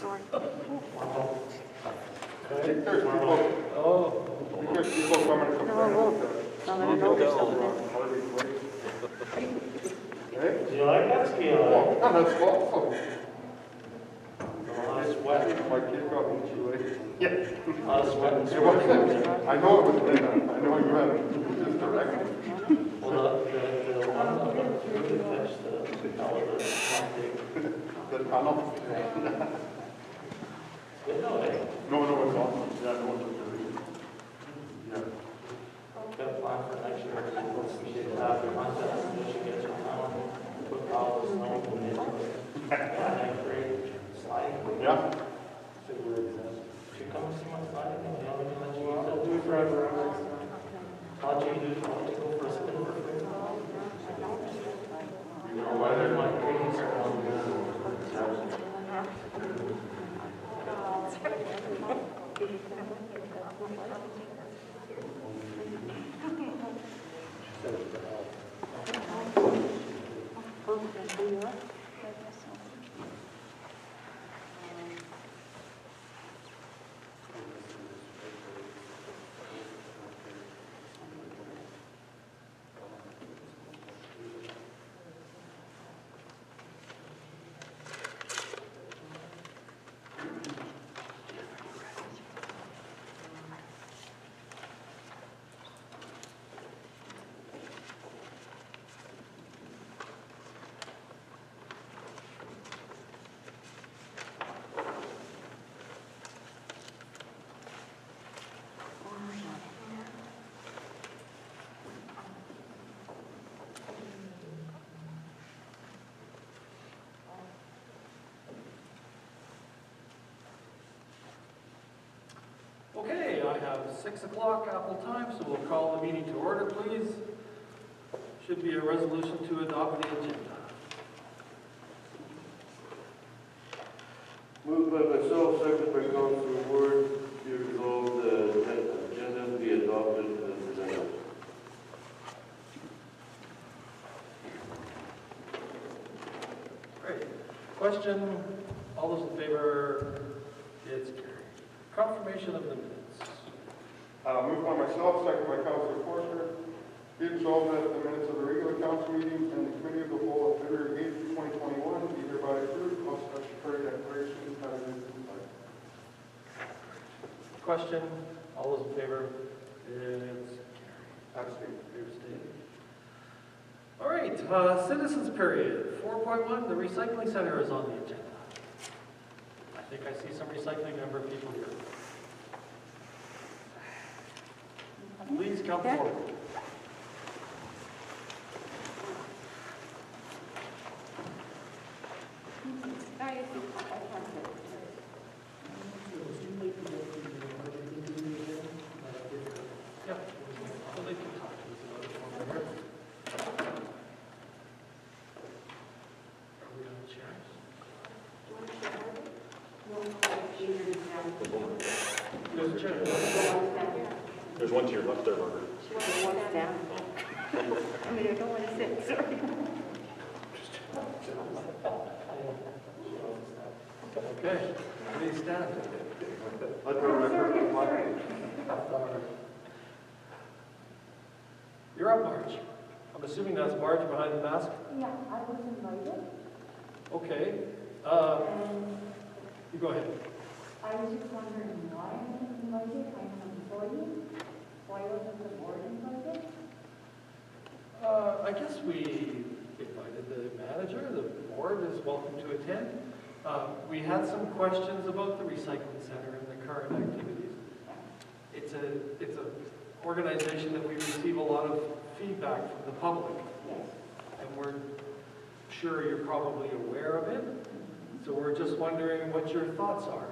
Sorry. I think there's people, coming from No, I won't. I'll let her know there's something there. Hey? Do you like that ski on? Oh, yeah, that's awesome. I sweat. My kid got me too late. I sweat and It sweat. wasn't, I know it was dinner. I know you had just directed. Well, the one that really fetched the The tunnel. Good though, eh? No, it's awesome. Yeah, no, it's really. Yeah. Got a plan for next year. We should have the contest, we should get some town, put all the snow in it. Yeah, and great sliding. Yeah. Should come see my sliding, you know, we can let you use it. I'll do it forever. How'd you do, why don't you go for a spin for free? You know why they're My dreams are on Okay, I have 6 o'clock Apple time, so we'll call the meeting to order, please. Should be a resolution to adopt the agenda. Moved by myself, second by Councilor Ward, be resolved that agenda be adopted as presented. Great. Question, all those in favor? It's carried. Confirmation of the minutes. Moved by myself, second by Councilor Forster. Be resolved that the minutes of the regular council meeting and the committee of the whole of February 8th, 2021 be hereby approved. All statutory declarations have been completed. Question, all those in favor? It's carried. Abstain. All right, citizens period. 4.1, the recycling center is on the agenda. I think I see some recycling number of people here. Please come Okay. forward. Yeah, so they can talk to us about it while we're here. Are we on chairs? There's a chair. There's one to your left there, Margaret. One's down. I mean, I don't want to sit, sorry. Okay, please stand. Let the record reflect. You're up, Marge. I'm assuming that's Marge behind the mask? Yeah, I was invited, Okay. and You go ahead. I was just wondering why I wasn't invited. I'm an employee. Why wasn't the board invited? I guess we invited the manager. The board is welcome to attend. We had some questions about the recycling center and the current activities. It's a organization that we receive a lot of feedback from the public, Yes. and we're sure you're probably aware of it. So we're just wondering what your thoughts are.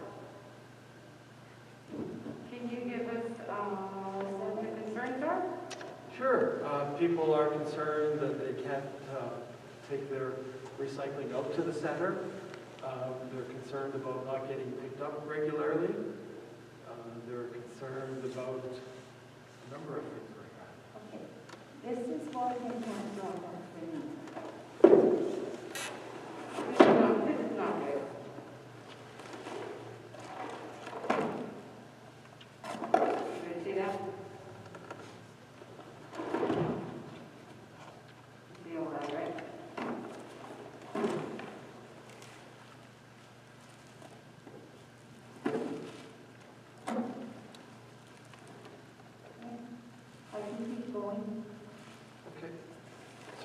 Can you give us what the concerns are? Sure. People are concerned that they can't take their recycling out to the center. They're concerned about not getting picked up regularly. They're concerned about a number of things like that. Okay. This is why they can't draw that for me. This is not good.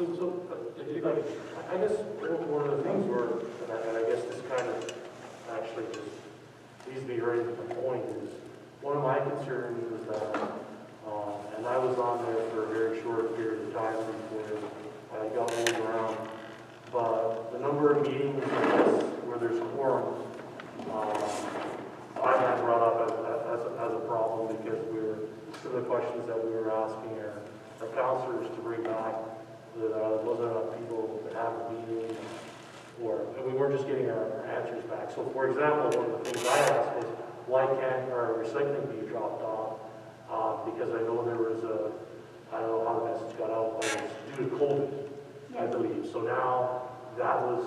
I guess one of the things were, and I guess this kind of actually just leads me right to the point, is one of my concerns is that, and I was on there for a very short period of time before I got moved around, but the number of meetings, I guess, where there's quorums, I had brought up as a problem because some of the questions that we were asking our counselors to bring back, that wasn't enough people to have a meeting, and we weren't just getting our answers back. So for example, one of the things I asked was, why can't our recycling be dropped off? Because I know there was I don't know how the message got out, but it was due to COVID, I believe. So now, that was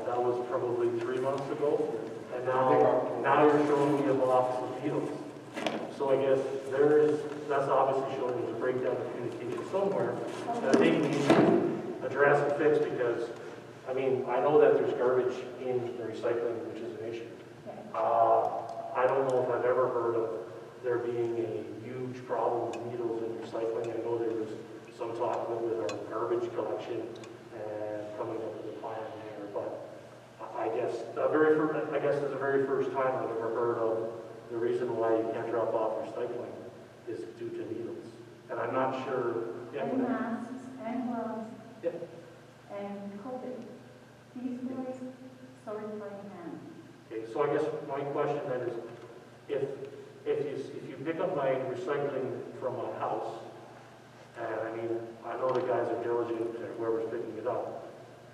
that was probably 3 months ago, and now you're showing me a box of needles. So I guess that's obviously showing there's a breakdown of communication somewhere that I think we need to address and fix, because, I mean, I know that there's garbage in the recycling, which is an issue. I don't know if I've ever heard of there being a huge problem with needles in recycling. I know there was some talk with our garbage collection and coming up with a plan there, but I guess it's the very first time I've ever heard of the reason why you can't drop off recycling is due to needles. And I'm not sure. And masks, and gloves, Yeah. and COVID. These boys sorted by hand. Okay, so I guess my question then is, if you pick up my recycling from my house, and I mean, I know the guys are diligent and whoever's picking it up,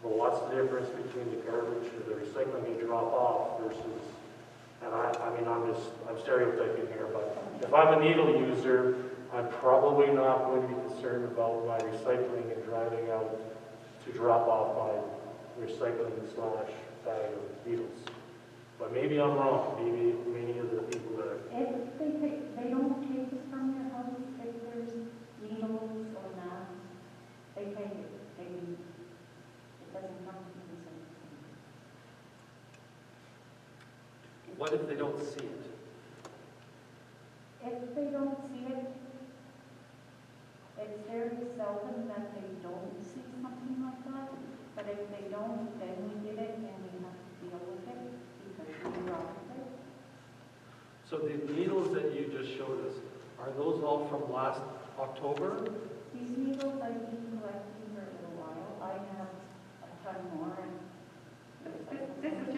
but what's the difference between the garbage or the recycling you drop off versus, and I'm stereotyping here, but if I'm a needle user, I'm probably not going to be concerned about my recycling and driving out to drop off my recycling / bag of needles. But maybe I'm wrong. Maybe many of the people that If they don't take it from your house, if there's needles or masks, they take it. It doesn't come to the same. What if they don't see it? If they don't see it, it's very seldom that they don't see something like that. But if they don't, then we get it and we have to deal with it because we dropped it. So the needles that you just showed us, are those all from last October? These needles I've been collecting for a little while. I have a ton more. This is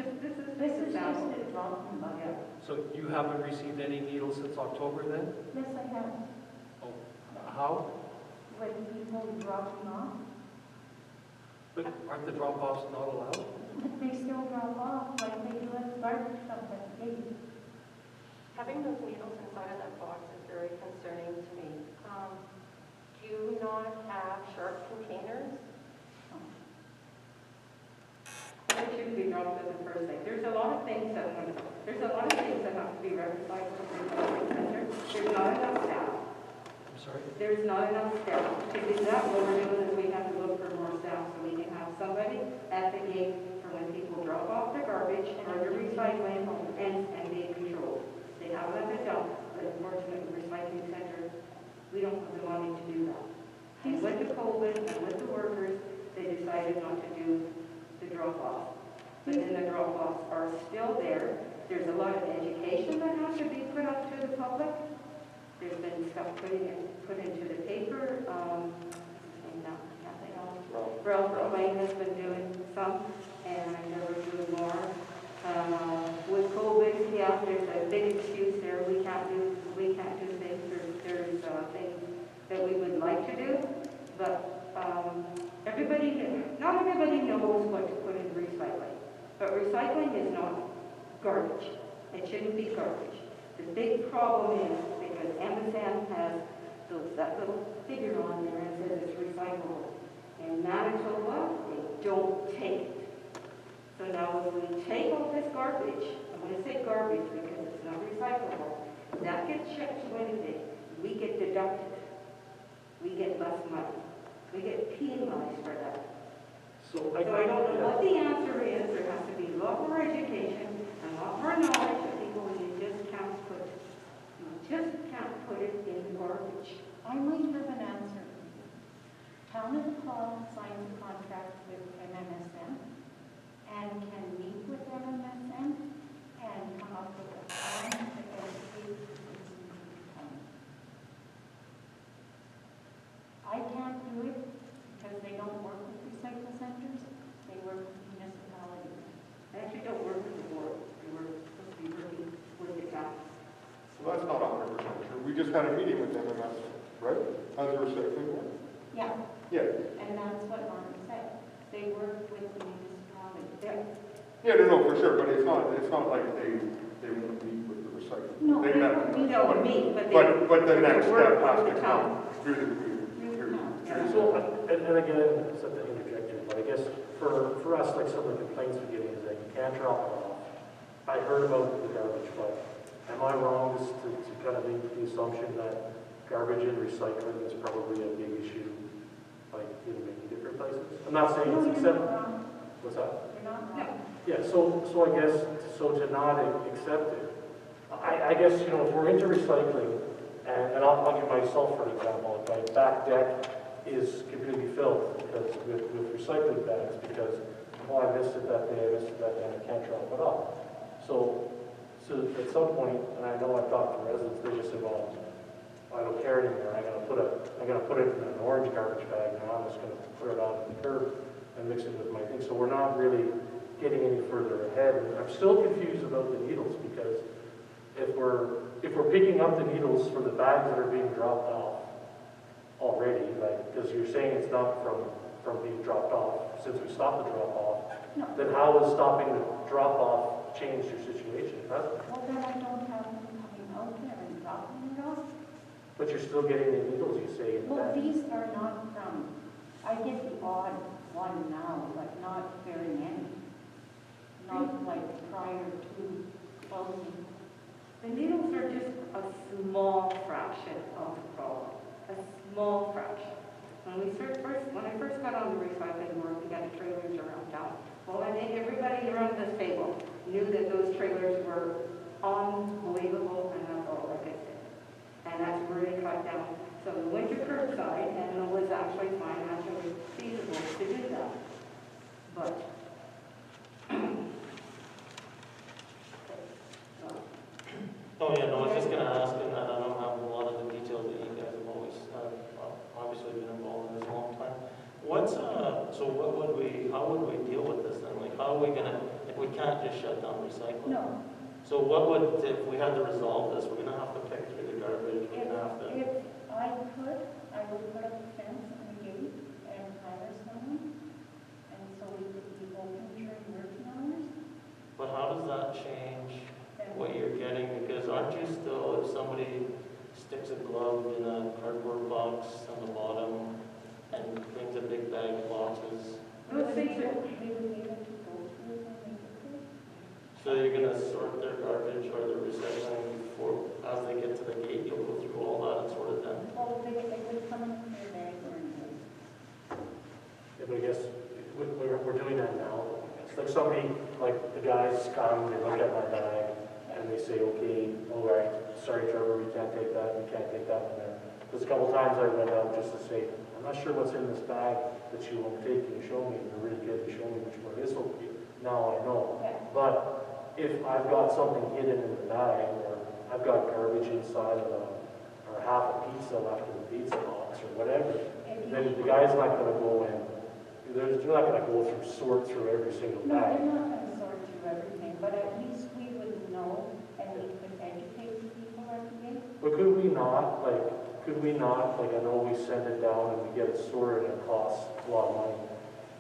This is just a drop in the bucket. So you haven't received any needles since October then? Yes, I have. Oh, how? When people drop them off, But aren't the drop-offs not allowed? they still drop off like they do at the garbage dump at the gate. Having those needles inside of that box is very concerning to me. Do you not have sharp containers? It should be dropped at the first thing. There's a lot of things that have to be rectified for the recycling center. There's not enough staff. I'm sorry? There's not enough staff. To do that, what we're doing is we have to look for more staff so we can have somebody at the gate for when people drop off their garbage or their recycling and be controlled. They have them at the dump, but unfortunately, the recycling center, we don't have the money to do that. And with the COVID and with the workers, they decided not to do the drop-off. But then the drop-offs are still there. There's a lot of education that has to be put up to the public. There's been stuff put into the paper. Ralph Lane has been doing some, and I know we're doing more. With COVID, yeah, there's a big excuse there. We can't do things. There's things that we would like to do, but not everybody knows what to put in recycling. But recycling is not garbage. It shouldn't be garbage. The big problem is because MSM has that little figure on there and says it's recyclable. In Manitoba, they don't take it. So now when we take all this garbage, I'm going to say garbage because it's not recyclable, that gets shipped to Winnipeg. We get deducted. We get less money. We get penalized for that. So I don't know what the answer is. There has to be a lot more education and a lot more knowledge that people, you just can't put it in the garbage. I might have an answer. Town of Claw signs a contract with MMSM and can meet with MMSM and come up with a plan to educate the citizens of the town. I can't do it because they don't work with recycle centers, they work with municipalities. I actually don't work with the board, we were supposed to be working with the town. So that's not 100% true. We just had a meeting with MMS, right? As a recycling board? Yeah, Yeah. and that's what Martin said. They work with the municipality. Yeah, no, for sure, but it's not like they won't meet with the recycling. No, They they met. don't meet No, But- me, but they. But the they next work step has with to the come town. through the community. Yeah. So, and again, it's not to interject here, but I guess for us, like some of the complaints we're getting is that you can't drop it off. I heard about the garbage, but am I wrong just to kind of make the assumption that garbage and recycling is probably a big issue, like in many different places? I'm not saying No, it's you're accept, not wrong. what's that? You're not wrong. Yeah, so I guess, so to not accept it, I guess, you know, if we're into recycling, and I'll give myself for an example, if my back deck is completely filled because with recycling bags, because, oh, I missed it that day, and I can't drop it off. So at some point, and I know I've talked to residents, they just say, well, I don't care anymore, I'm gonna put it in an orange garbage bag now, I'm just gonna put it on the curb and mix it with my thing. So we're not really getting any further ahead. And I'm still confused about the needles, because if we're picking up the needles for the bags that are being dropped off already, like, because you're saying it's not from being dropped off, since we stopped the drop off, No. then how is stopping the drop off change your situation? Huh? Well, then I don't have them coming out there and dropping it off. But you're still getting the needles, you say, in the Well, bag. these are not from, I get the odd one now, but not very many. Not like prior to closing. The needles are just a small fraction of the problem, a small fraction. When I first got on the recycling board, we got trailers around town. Well, I think everybody around this table knew that those trailers were unbelievable, and that's all I could say. And that's where they cut down. So we went to curbside, and it was actually financially feasible to do that. But Oh, yeah, no, I was just gonna ask, and I don't have a lot of the details that you guys have always, obviously been involved in this a long time. How would we deal with this then? Like, how are we gonna, if we can't just shut down recycling? No, So if we had to resolve this, we're gonna have to pick through the garbage, we're gonna have to, if I could, I would put up a fence and a gate and hire someone, and so we could be open during working hours. but how does that change Then what you're getting? Because aren't you still, if somebody sticks a glove in a cardboard box on the bottom and brings a big bag of boxes, those things are, they would be able to go through it and make it good. so you're gonna sort their garbage or their recycling before, as they get to the gate, you'll go through all that and sort it then? Oh, they would come in their bag or anything. Yeah, but I guess we're doing that now. It's like somebody, like the guys come, they look at my bag, and they say, okay, all right, sorry Trevor, we can't take that one there. Because a couple times I went out just to say, I'm not sure what's in this bag that you won't take, can you show me? And they're really good, you show me which one it is, okay, now I know. Yeah. But if I've got something hidden in the bag, or I've got garbage inside of or half a pizza left in the pizza box, or whatever, then the guy's not gonna go in, they're not gonna go sort through every single No, bag. they're not going to sort through everything, but at least we would know and we could educate the people at the gate. But could we not, like, I know we send it down and we get it sorted and it costs a lot of money.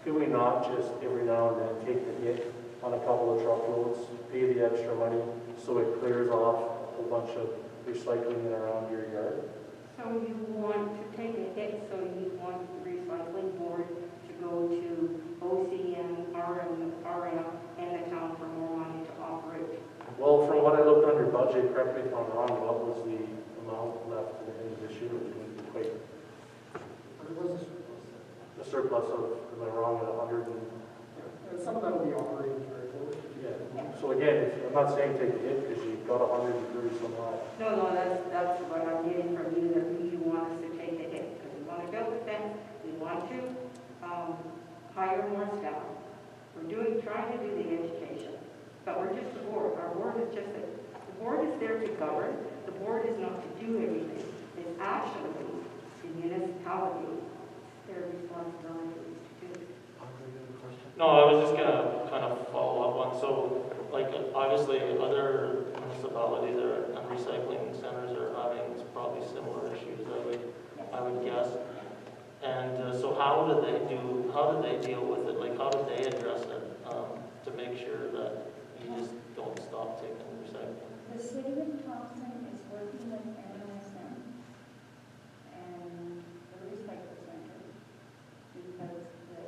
Could we not just every now and then take the hit on a couple of truckloads, pay the extra money so it clears off a whole bunch of recycling in around your yard? so you want to take a hit, so you want the recycling board to go to OCN, RF, and the town for more money to operate. Well, from what I looked under budget, correct me if I'm wrong, what was the amount left at the end of this year? It was quite, It was a surplus. the surplus of, am I wrong, at 100 and... And some of that will be operating very forward. Yeah, so again, I'm not saying take the hit because you've got 130 some odd. No, that's what I'm getting from you, that you want us to take a hit, because we want to build the fence, We want to hire more staff. We're trying to do the education, but we're just the board. Our board is just, the board is there to govern. The board is not to do everything. It's actually the municipality, their responsibility to do. Andre, you have a question? No, I was just gonna kind of follow up on, so, like, obviously, other municipalities and recycling centers are having probably similar issues, I would guess. And so how do they deal with it? Like, how do they address it, to make sure that you just don't stop taking recycling? The city of Thompson is working with MMSM and the recycle center because the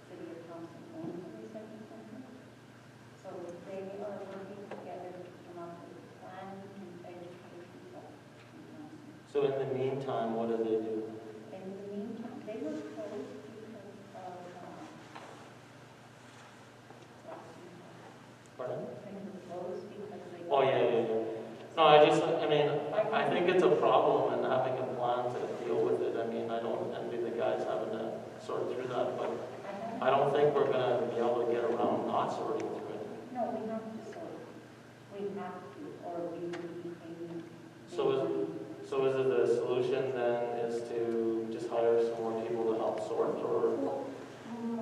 city of Thompson owns the recycle center. So they are working together to come up with a plan to educate people in Thompson. So in the meantime, what do they do? In the meantime, they were closed because of, Pardon? they were closed because they. Oh, yeah. No, I think it's a problem and having a plan to deal with it. I mean, I don't envy the guys having to sort through that, but I don't think we're gonna be able to get around not sorting through it. No, we have to sort. We have to, or we will be paying. So is it the solution then is to just hire some more people to help sort, or? Well,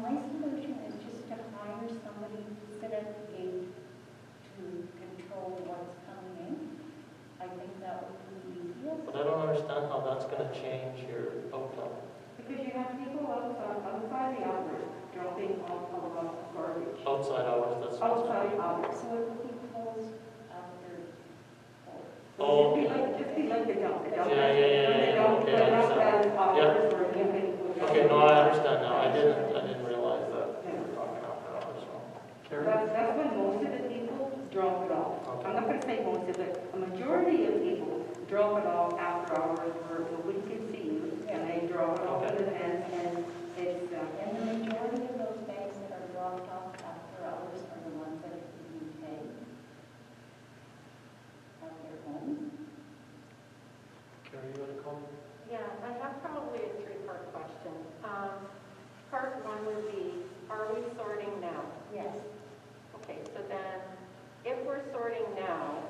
my solution is just to hire somebody to sit at the gate to control what's coming in. I think that would be easier. But I don't understand how that's gonna change your outcome. Because you have people outside the hours dropping off a lot of garbage. Outside hours, that's. Outside hours. So it will be closed after 4. Oh, Just be like the dump. The dump. Yeah, They don't okay, put I up understand. as hours or anything. Okay, no, I understand now. I didn't realize that we were talking after hours, so. Carrie? That's when most of the people drop it off. I'm not going to say most of it. A majority of people drop it off after hours where nobody can see you, and they drop it off in the vans, and it's, And the majority of those bags that are dropped off after hours are the ones that are being tagged at their homes. Carrie, you want to comment? Yeah, I have probably a three-part question. Part one would be, are we sorting now? Yes. Okay, so then, if we're sorting now,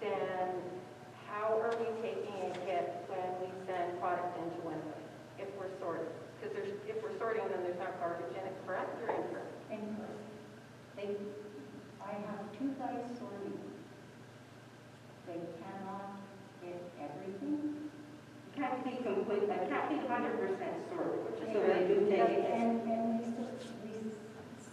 then how are we taking a hit when we send product into Wentworth? If we're sorting, because if we're sorting, then there's not garbage in it, correct or incorrect? Incorrect. I have 2 guys sorting. They cannot get everything. can't be complete, that can't be 100% sorted, so they do take it. And we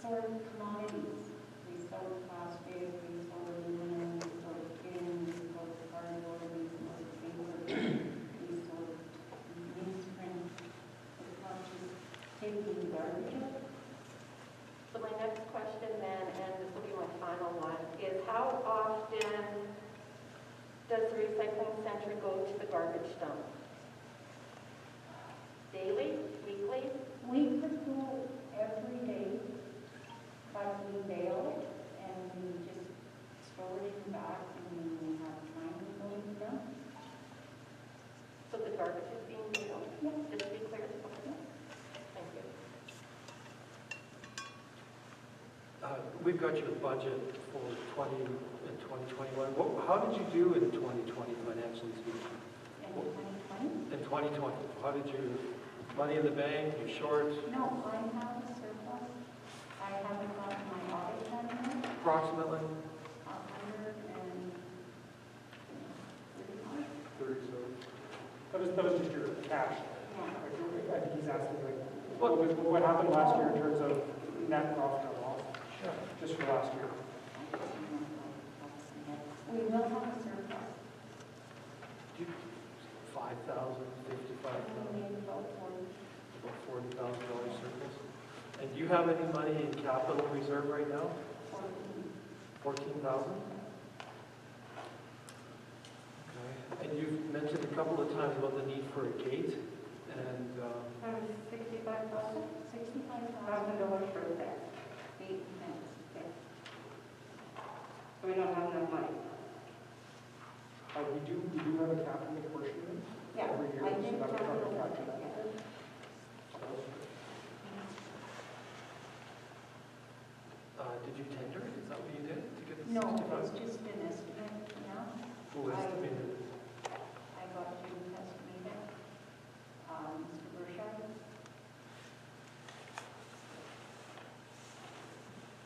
sort commodities. We sort plastic, we sort aluminum, we sort tin, we sort cardboard, we sort paper, we sort newsprint. It's not just taking garbage out. So my next question then, and this will be my final one, is how often does the recycling center go to the garbage dump? Daily, weekly? We could go every day, but we bail it and we just throw it in back and we have time to go to the dump. So the garbage is being bailed? Yes. Just to be clear? Okay. Thank you. We've got your budget for 20 and 2021. How did you do in 2020 financially speaking? And 2020? In 2020, how did you, money in the bank, you short, No, I have a surplus. I haven't got my audit done yet. approximately? 37. That was just your cash. I think he's asking, like, what happened last year in terms of net profit or loss? Just for last year. We will have a surplus. 5,000, 55,000, We need about 40. about $40,000 surplus. And do you have any money in capital reserve right now? 14,000? Okay. And you've mentioned a couple of times about the need for a gate, and $65,000 $65,000 for the fence. 8 cents. Yes. So we don't have enough money. We do have a capital portion Yeah, every year. I so did that would capital probably budget, capture that. yeah. Did you tender it? Is that what you did to get the No, 65? it's just an estimate now. Who estimated? I got to estimate it. Mr. Burchard.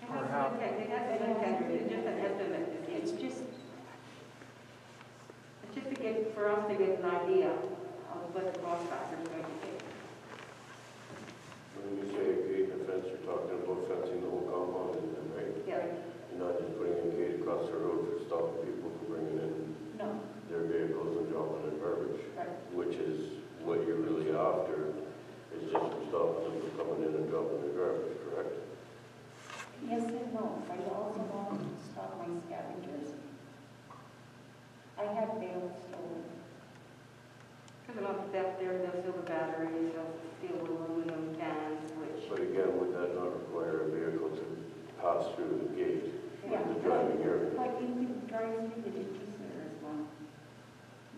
It hasn't been tendered, it's just an estimate. It's just, It's just to get, for us to get an idea of what the cost factor is going to be. When you say gate and fence, you're talking about fencing the whole compound, isn't it, right? Yeah. You're not just putting a gate across the road for stopping people from bringing in no, their vehicles and dropping their garbage, right. which is what you're really after, is just stopping them from coming in and dropping their garbage, correct? Yes and no. I also want to stop my scavengers. I had bales stolen. Because a lot of theft there, they'll steal the batteries, they'll steal aluminum cans, which, But again, would that not require a vehicle to pass through the gate Yeah. with the driving area? But you can drive through the ditches there as well.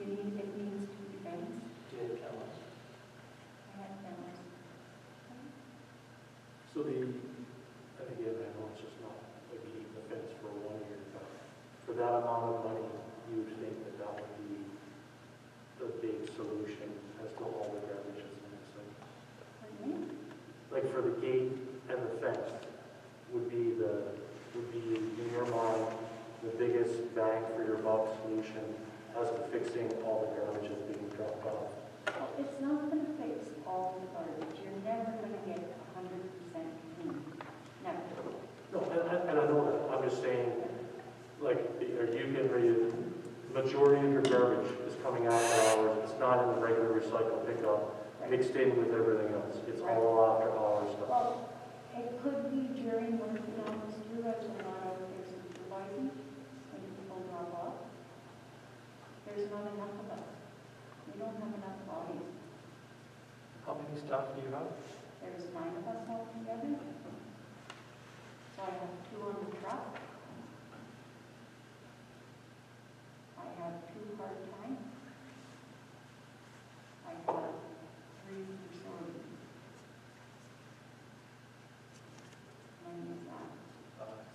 It needs to be fenced. Yeah, cameras. I have cameras. So and again, I know it's just not like keeping the fence for 1 year, but for that amount of money, you would think that that would be the big solution as to all the garbage that's missing. Pardon me? Like for the gate and the fence would be in your mind, the biggest bang for your buck solution as to fixing all the garbage that's being dropped off. Well, it's not going to fix all the garbage. You're never going to get 100% clean. Never. No, and I know that. I'm just saying, like, the majority of your garbage is coming after hours. It's not in the regular recycle pickup, mixed in with everything else. It's all after hours stuff. Well, it could be during working hours too, as a lot of their supervising, when people drop off. There's not enough of us. We don't have enough bodies. How many staff do you have? There's 9 of us altogether. So I have 2 on the truck. I have 2 part-time. I have 3 for sorting. How many is that?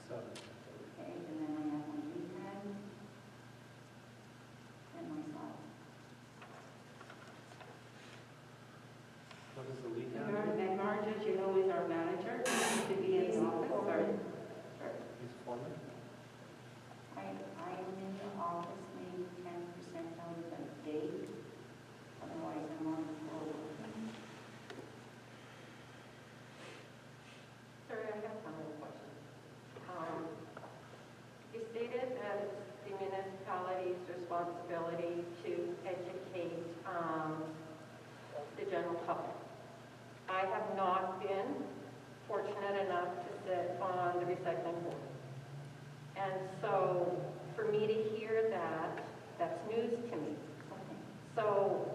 7. Okay, and then I have my lead hand and myself. What is the lead and hand? Marge, as you know, is our manager, he needs to be in the office, or, He's foreman. I am in the office maybe 10% out of the day. Otherwise, I'm on the floor. Sorry, I have one more question. You stated that it's the municipality's responsibility to educate the general public. I have not been fortunate enough to sit on the recycling board. And so for me to hear that, that's news to me. So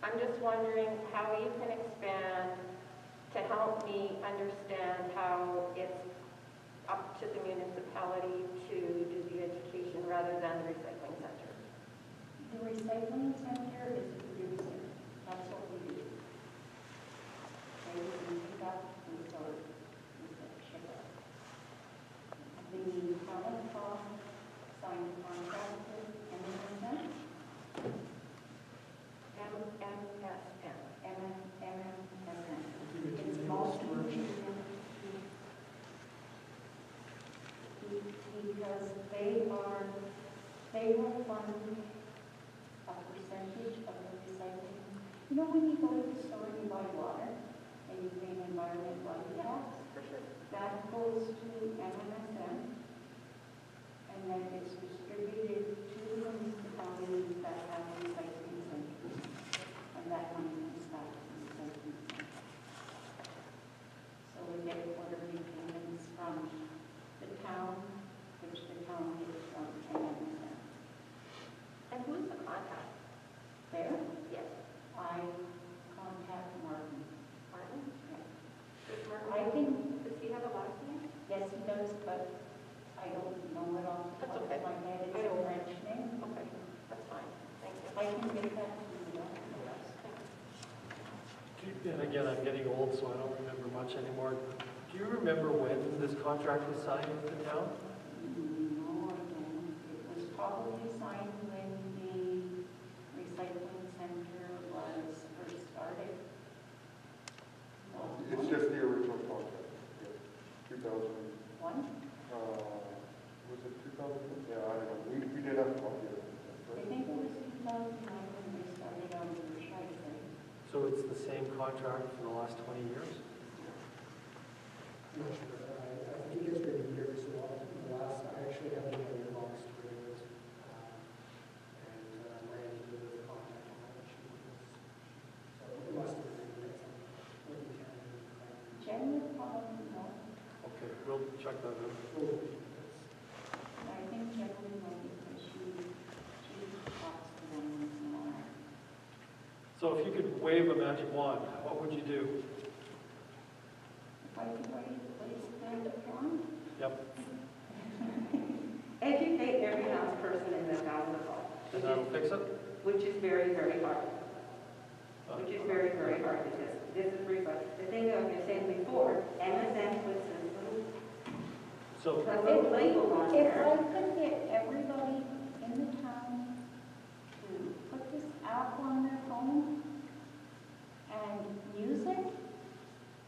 I'm just wondering how you can expand to help me understand how it's up to the municipality to do the education rather than the recycling center. The recycling center is a producer. That's what we do. We pick up, we sort, we ship it. The common cost signed contract with MMSM. It's mostly because they will fund a percentage of the recycling. You know when you go to the store and you buy water and you pay an environmental tax? For sure. That goes to MMSM and then it's distributed to the municipalities that have recycling centers. And that money comes back to the recycling center. So we get quarterly payments from the town, which the town gets from MMSM. And who's the contact? There, Yes, I contact Martin. Martin? Yeah. Does Martin, I think, does he have a last name? yes, he does, but I don't know it off the That's top okay. of my head. It's I a don't- French name. Okay, that's fine. Thank you. I can get that to you. And again, I'm getting old, so I don't remember much anymore. Do you remember when this contract was signed with the town? No, I don't. It was probably signed when the recycling center was first started. So, It's just the original contract. 2000, one, was it 2000? Yeah, I don't know. We did have a copy of it. I think it was 2009 when we started on the recycling. So it's the same contract for the last 20 years? I'm not sure. I think it's been years. So the last, I actually have the other box to it. And ran into the contact on that. So it must have been what you can do. Jen would probably know. Okay, we'll check that out. And I think Jen would know because she talks to them once in a while. So if you could wave a magic wand, what would you do? If I could write the one, Yep. Educate every person in the town of Hall, And that'll fix it? which is very, very hard. Which is very, very hard because this is the thing that I was saying before, MSN puts this So, little label on if there. I could get everybody in the town to put this app on their phone and use it,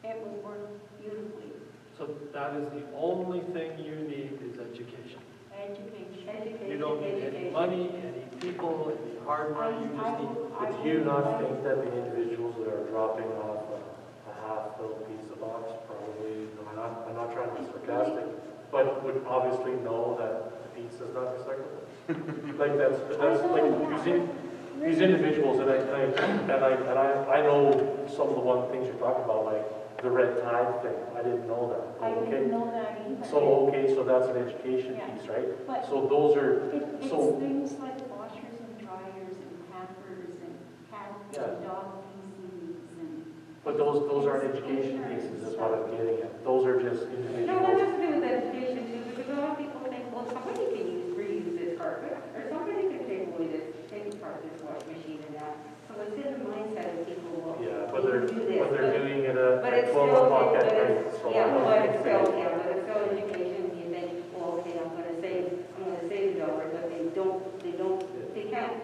it would work beautifully. so that is the only thing you need is education. Education. You don't need any money, any people, any hardware, you just need, But do you not think that the individuals that are dropping off a half-filled pizza box probably, I'm not trying to be sarcastic, but would obviously know that the pizza's not recyclable? Like that's like, these individuals, and I know some of the one things you're talking about, like the red tide thing, I didn't know that. I Okay, didn't know that either. so, okay, so that's an education Yeah. piece, right? But So those are, it's so, things like washers and dryers and pampers and cat Yeah. and dog PCs and. but those aren't education pieces, is what I'm getting at. Those are just No, that individuals. has to do with education too, because a lot of people think, well, somebody can reuse this carpet, or somebody can take apart this wash machine and that. So it's in the mindset of people, well, Yeah, they but they're can do this. doing it But at it's 12 still, o'clock but at night. it's, So yeah, I but it's think still, they- yeah, but it's still education, you think, well, okay, I'm gonna save a dollar, but they can't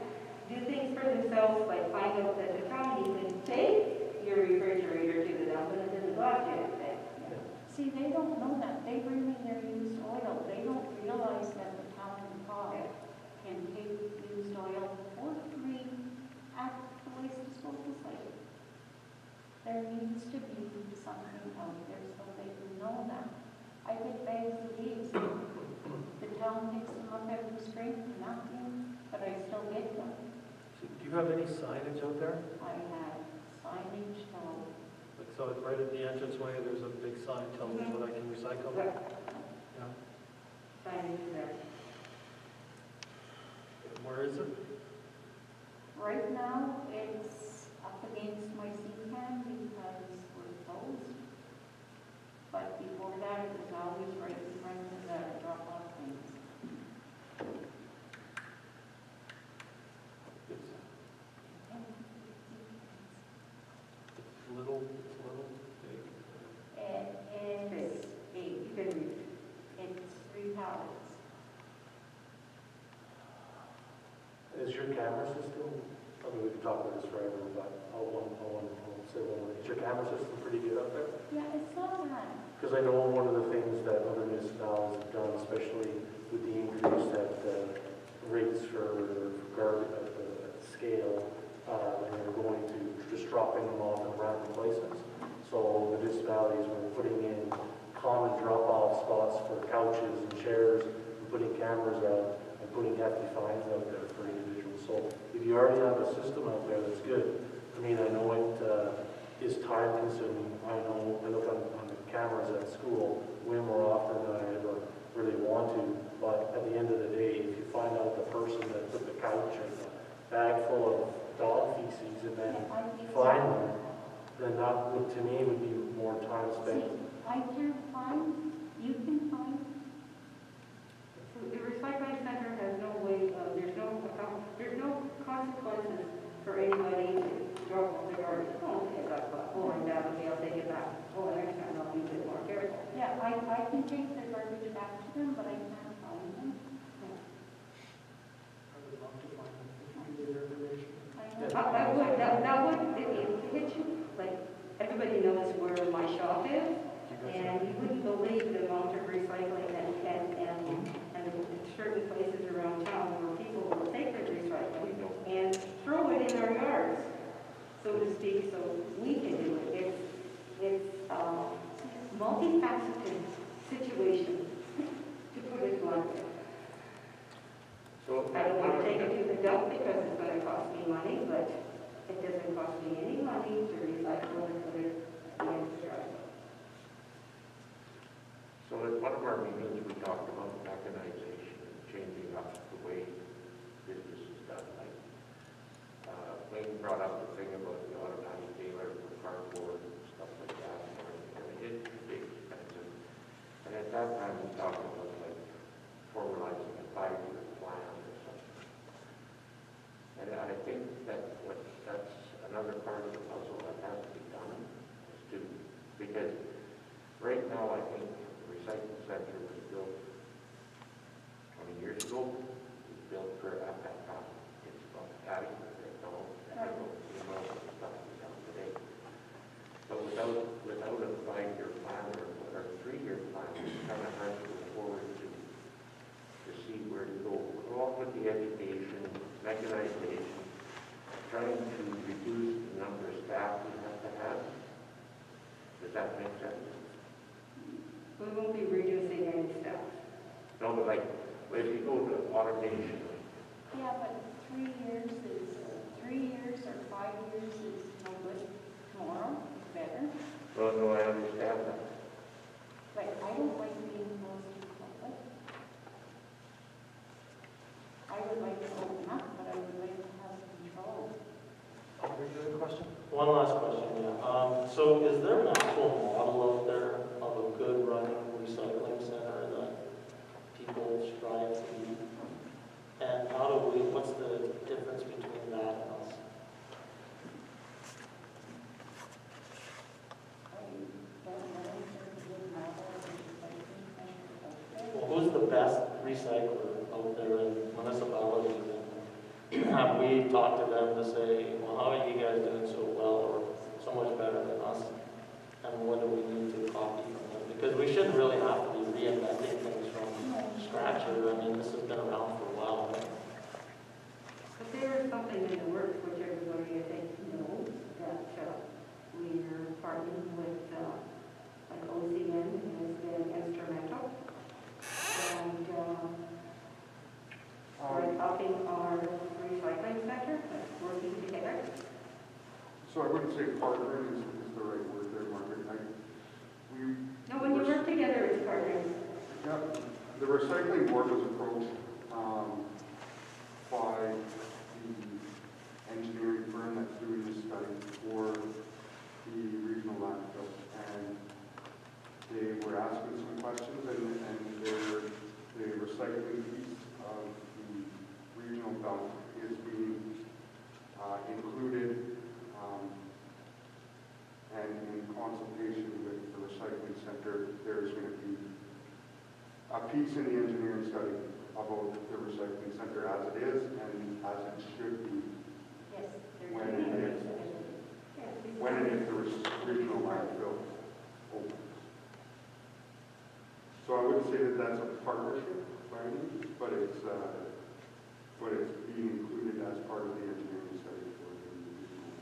do things for themselves, like find out that the town even take your refrigerator to the dump and it's in the glass unit thing. See, they don't know that. They bring in their used oil. They don't realize that the town of Cog can take used oil for free at the waste disposal site. There needs to be something out there so they can know that. I get bags of these. The town picks them up every spring for nothing, but I still get them. So do you have any signage out there? I have signage, so Like, so it's right at the entranceway, there's a big sign telling me what I can recycle? Right. Yeah. Signage is there. Where is it? right now, it's up against my C-can because we're closed. But before that, it was always right in front of the drop-off things. It's little, big. It is You can read it. it's 3 pallets. Is your camera system, I mean, we could talk about this forever, but I'll say one more. Is your camera system pretty good out there? Yeah, it's not bad. Because I know one of the things that other municipalities have done, especially with the increase at rates for garbage at the scale, and they're going to just dropping them off in random places. So the municipalities were putting in common drop-off spots for couches and chairs, and putting cameras out, and putting hefty fines out there for individuals. So if you already have a system out there, that's good. I mean, I know it is time consuming. I know I look on the cameras at school way more often than I ever really want to. But at the end of the day, if you find out the person that put the couch and a bag full of dog feces and then find them, then that would, to me, would be more time spent. I can't find, you can find. The recycling center has no way, there's no consequences for anybody to drop off the garbage. Oh, okay, that's fine. Oh, and that, okay, I'll take it back. Oh, next time I'll be a bit more careful. can take the garbage back to them, but I can't find them. I would love to find them, if you give their information. I would, that would, it hit you, like, everybody knows where my shop is, and you wouldn't believe the amount of recycling and certain places around town where people will take their recycling and throw it in our yards, so to speak, so we can do it. It's a multifaceted situation, to put it bluntly. So, I don't want to take it to the dump because it's going to cost me money, but it doesn't cost me any money to recycle and put it in the yard. So at one of our meetings, we talked about mechanization and changing up the way business is done. Like, Wayne brought up the thing about the automatic dealer for cardboard and stuff like that. And it is big expensive. And at that time, we talked about like formalizing a 5-year plan or something. And I think that's another part of the puzzle that has to be done, is to, because right now, I think the recycling center was built 20 years ago. It was built for at that time. It's about adequate right now. I don't know the stuff we have today. But without a 5-year plan or a 3-year plan, it's kind of hard to go forward to see where to go. Along with the education, mechanization, trying to reduce the number of staff we have to have. Does that make sense? We won't be reducing any stuff. No, but like, if you go to automation, Yeah, but 3 years or 5 years is no good. Tomorrow is better. no, I understand that. But I don't like being close to the public. I would like to open up, but I would like to have control. Any other question? One last question, yeah. So is there an actual model out there of a good running recycling center that people strive to be? And what's the difference between that and us? I don't know if there's a good model of recycling center out there. Well, who's the best recycler out there in municipalities? And have we talked to them to say, well, how are you guys doing so well or so much better than us? And what do we need to copy from them? Because we shouldn't really have to be reinventing things from scratch. I mean, this has been around for a while. Right? But there is something in the works which everybody, I think, knows, that we're partnering with, like OCN has been instrumental. And we're upping our recycling center, working together. So I wouldn't say partnering is the right word there, Margaret. No, when you work together, it's partnering. Yeah, the recycling board was approached by the engineering firm that's doing this study for the regional landfill, and they were asking some questions, and the recycling piece of the regional dump is being included, and in consultation with the recycling center, there's going to be a piece in the engineering study about the recycling center as it is and as it should be Yes, they're when doing it it. is, when and if the regional landfill opens. So I wouldn't say that that's a partnership by any means, but it's being included as part of the engineering study for the regional.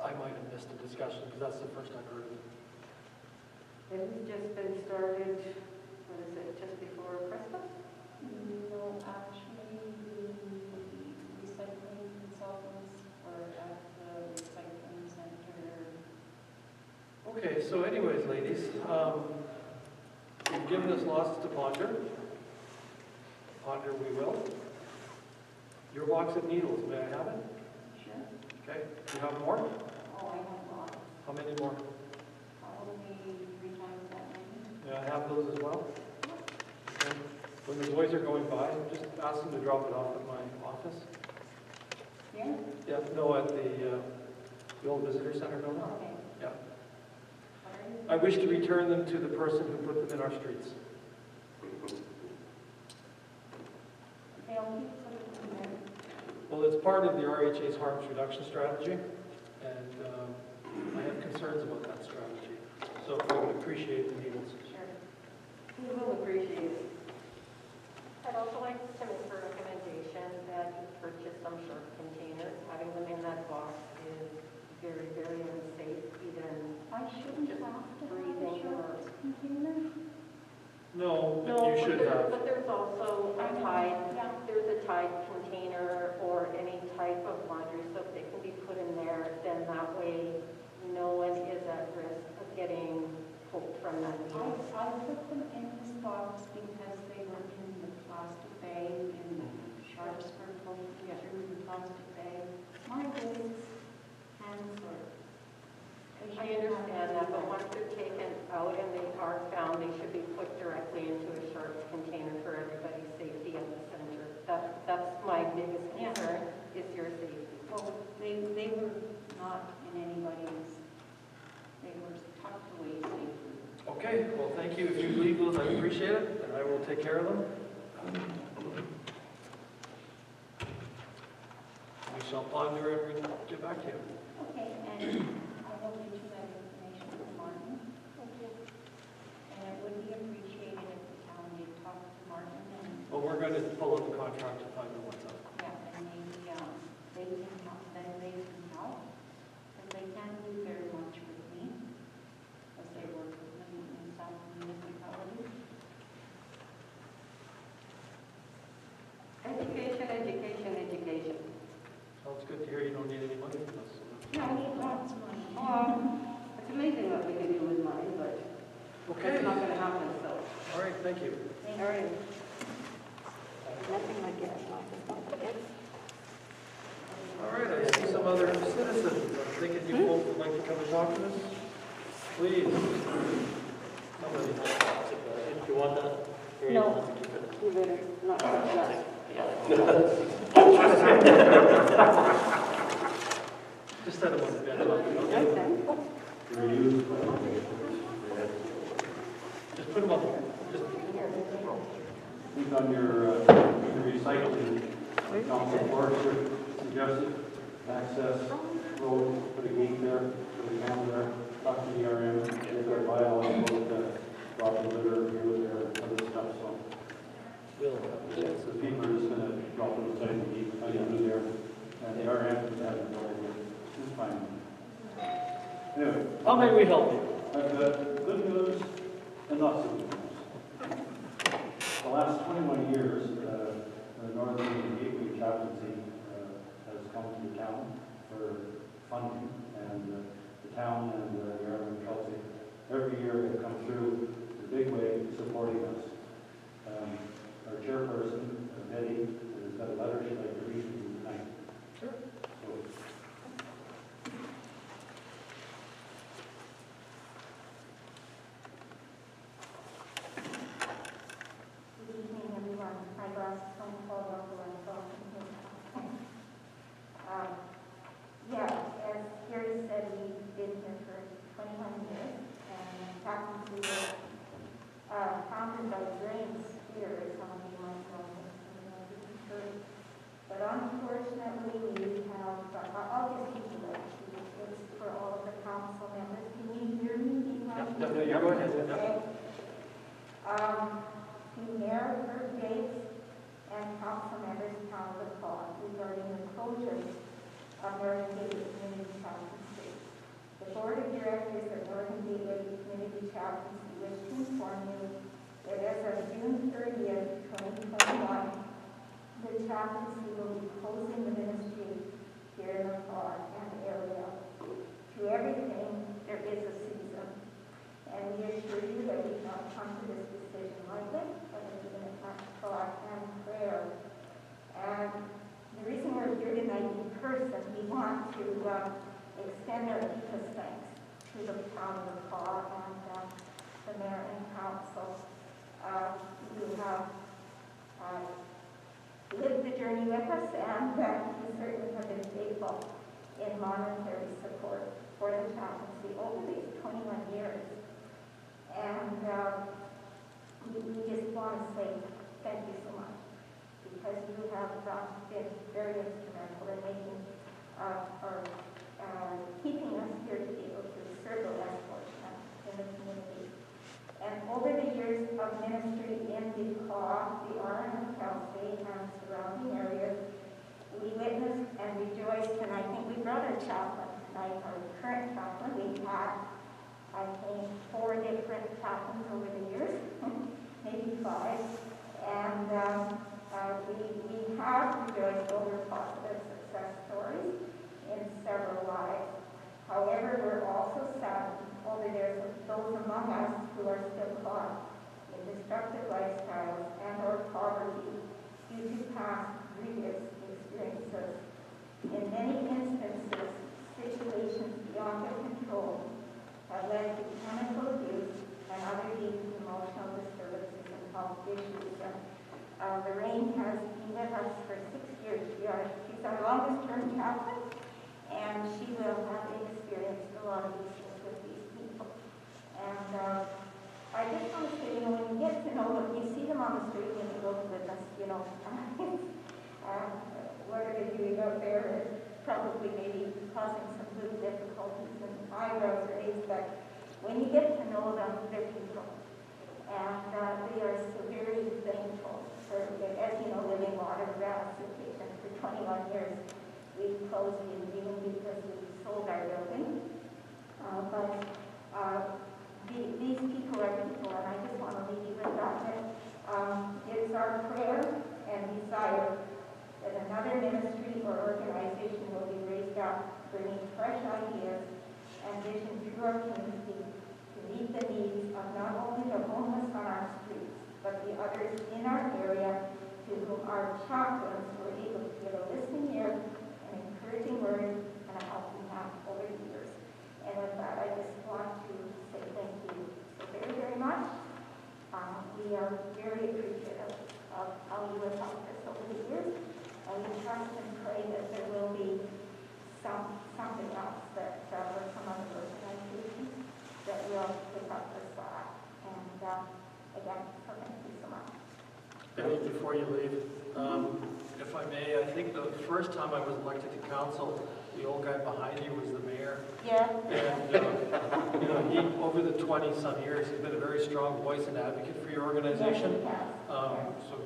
I might have missed the discussion because that's the first I've heard of it. It has just been started, what is it, just before Christmas? No, actually, the recycling consultants are at the recycling center. Okay, so anyways, ladies, you've given us lots to ponder. Ponder we will. Your box of needles, may I have it? Sure. Okay, you have more? Oh, I have lots. How many more? Probably 3 times that many. May I have those as well? Okay. When the boys are going by, just ask them to drop it off at my office. Yeah? Yeah, no, at the The old visitor center building? Okay. Yeah. What are you? I wish to return them to the person who put them in our streets. They'll keep putting them Well, it's part of the RHA's harms reduction strategy, and I have concerns about that strategy. So I would appreciate the meetings. there. Sure. We will appreciate it. I'd also like to make a recommendation that you purchase some sharp containers. Having them in that box is very, very unsafe, even I shouldn't have to have a breathing or... short container. No, No, but you should have. But there's also a Tide, Yeah. there's a Tide container or any type of laundry soap that can be put in there. Then that way, no one is at risk of getting poked from that needle. I put them in this box because they were in the plastic bag and the sharps were poking through the plastic bag. My wrists, hands were. I understand that, but once they're taken out and they are found, they should be put directly into a sharp container for everybody's safety in the center. That's my biggest concern, is your safety. Well, they were not in anybody's, they were tucked away safely. Okay, well, thank you. If you leave those, I appreciate it, and I will take care of them. We shall ponder and get back to you. Okay, and I will get you that information from Martin. And it would be appreciated if the town did talk to Martin and, Well, we're going to pull out the contract to find out what's up. yeah, and maybe they can help, then they can help. Because they can't do very much with me, as they work with them in some municipalities. Education, education, education. Well, it's good to hear you don't need any money from us. No, I need lots of money. It's amazing what we can do with money, but Okay, it's not going to happen, so. all right, thank you. All right. Nothing like it. All right, I see some other citizens. I'm thinking you both would like to come and talk to us. Please. Somebody. If you want that, here you No. want to keep it. You better not touch that. Just set them on the bench. Okay? Okay. Just put them on. Just I think on your recycling, Council Forester suggested access road, put a gate there, put a camera there, talk to the RM, they've got bylaws about dropping litter, with their other stuff, so. So people are just gonna drop it inside the gate, I can do there, and the RM has it already, it's fine. Anyway. how may we help you? I've got good news and not so good news. The last 21 years, the Northern Gateway Chaplaincy has come to the town for funding, and the town and the Aaron and Chelsea, every year have come through the big way supporting us. Our chairperson, Betty, has got a letter she'd like to read to you tonight. Sure. So, Good evening, everyone. My last phone call, I'm talking here. Yeah, as Gary said, we've been here for 21 years, and Chaplaincy was founded by James Spear, as some of you might know, in the church. But unfortunately, we have, I'll just keep it like it's for all of the council members. Can you hear me? No, you go ahead. Okay. The mayor heard dates and council members found the call regarding the closure of Northern Gateway Community Chaplaincy. The board of directors of Northern Gateway Community Chaplaincy wish to inform you that as of June 30th, 2021, the chaplaincy will be closing the ministry here in the Clark and area. To everything, there is a season. And we assure you that we not come to this decision lightly, but it's been a thought and prayer. And the reason we're here tonight in person, we want to extend our deepest thanks to the town of Clark and the mayor and council. You have lived the journey with us, and you certainly have been faithful in monetary support for the chaplaincy over these 21 years. And we just want to say thank you so much, because you have been very instrumental in making or keeping us here to be able to serve the less fortunate in the community. And over the years of ministry in Decaw, the Arlen, Kelsey, and surrounding areas, we witnessed and rejoiced, and I think we brought our chaplain tonight, our current chaplain. We've had, I think, 4 different chaplains over the years, maybe 5, and we have rejoiced over positive success stories in several lives. However, we're also saddened over those among us who are still caught in destructive lifestyles and or poverty due to past grievous experiences. In many instances, situations beyond their control have led to chemical abuse and other deep emotional disturbances and health issues. And Lorraine has been with us for 6 years. She's our longest-term chaplain, and she will have experienced a lot of these things with these people. And I just want to say, when you get to know them, you see them on the street when you go with us, what are they doing out there? Probably maybe causing some little difficulties and eyebrows raised, but when you get to know them, they're people. And they are so very thankful for, as you know, Living Water Rehabilitation for 21 years. We closed in June because we sold our building. These people are people, and I just want to leave you with that. It's our prayer and desire that another ministry or organization will be raised up, bringing fresh ideas and vision to our community to meet the needs of not only the homeless on our streets, but the others in our area to whom our chaplains were able to give a listening ear, an encouraging word, and a helping hand over the years. And with that, I just want to say thank you so very, very much. We are very appreciative of how you have helped us over the years. And we trust and pray that there will be something else that or some other organizations that will pick up the slack. And again, so thank you so much. Betty, before you leave, if I may, I think the first time I was elected to council, the old guy behind you was the mayor. Yeah. And he, over the 20-some years, he's been a very strong voice and advocate for your organization. Yes, he has. So,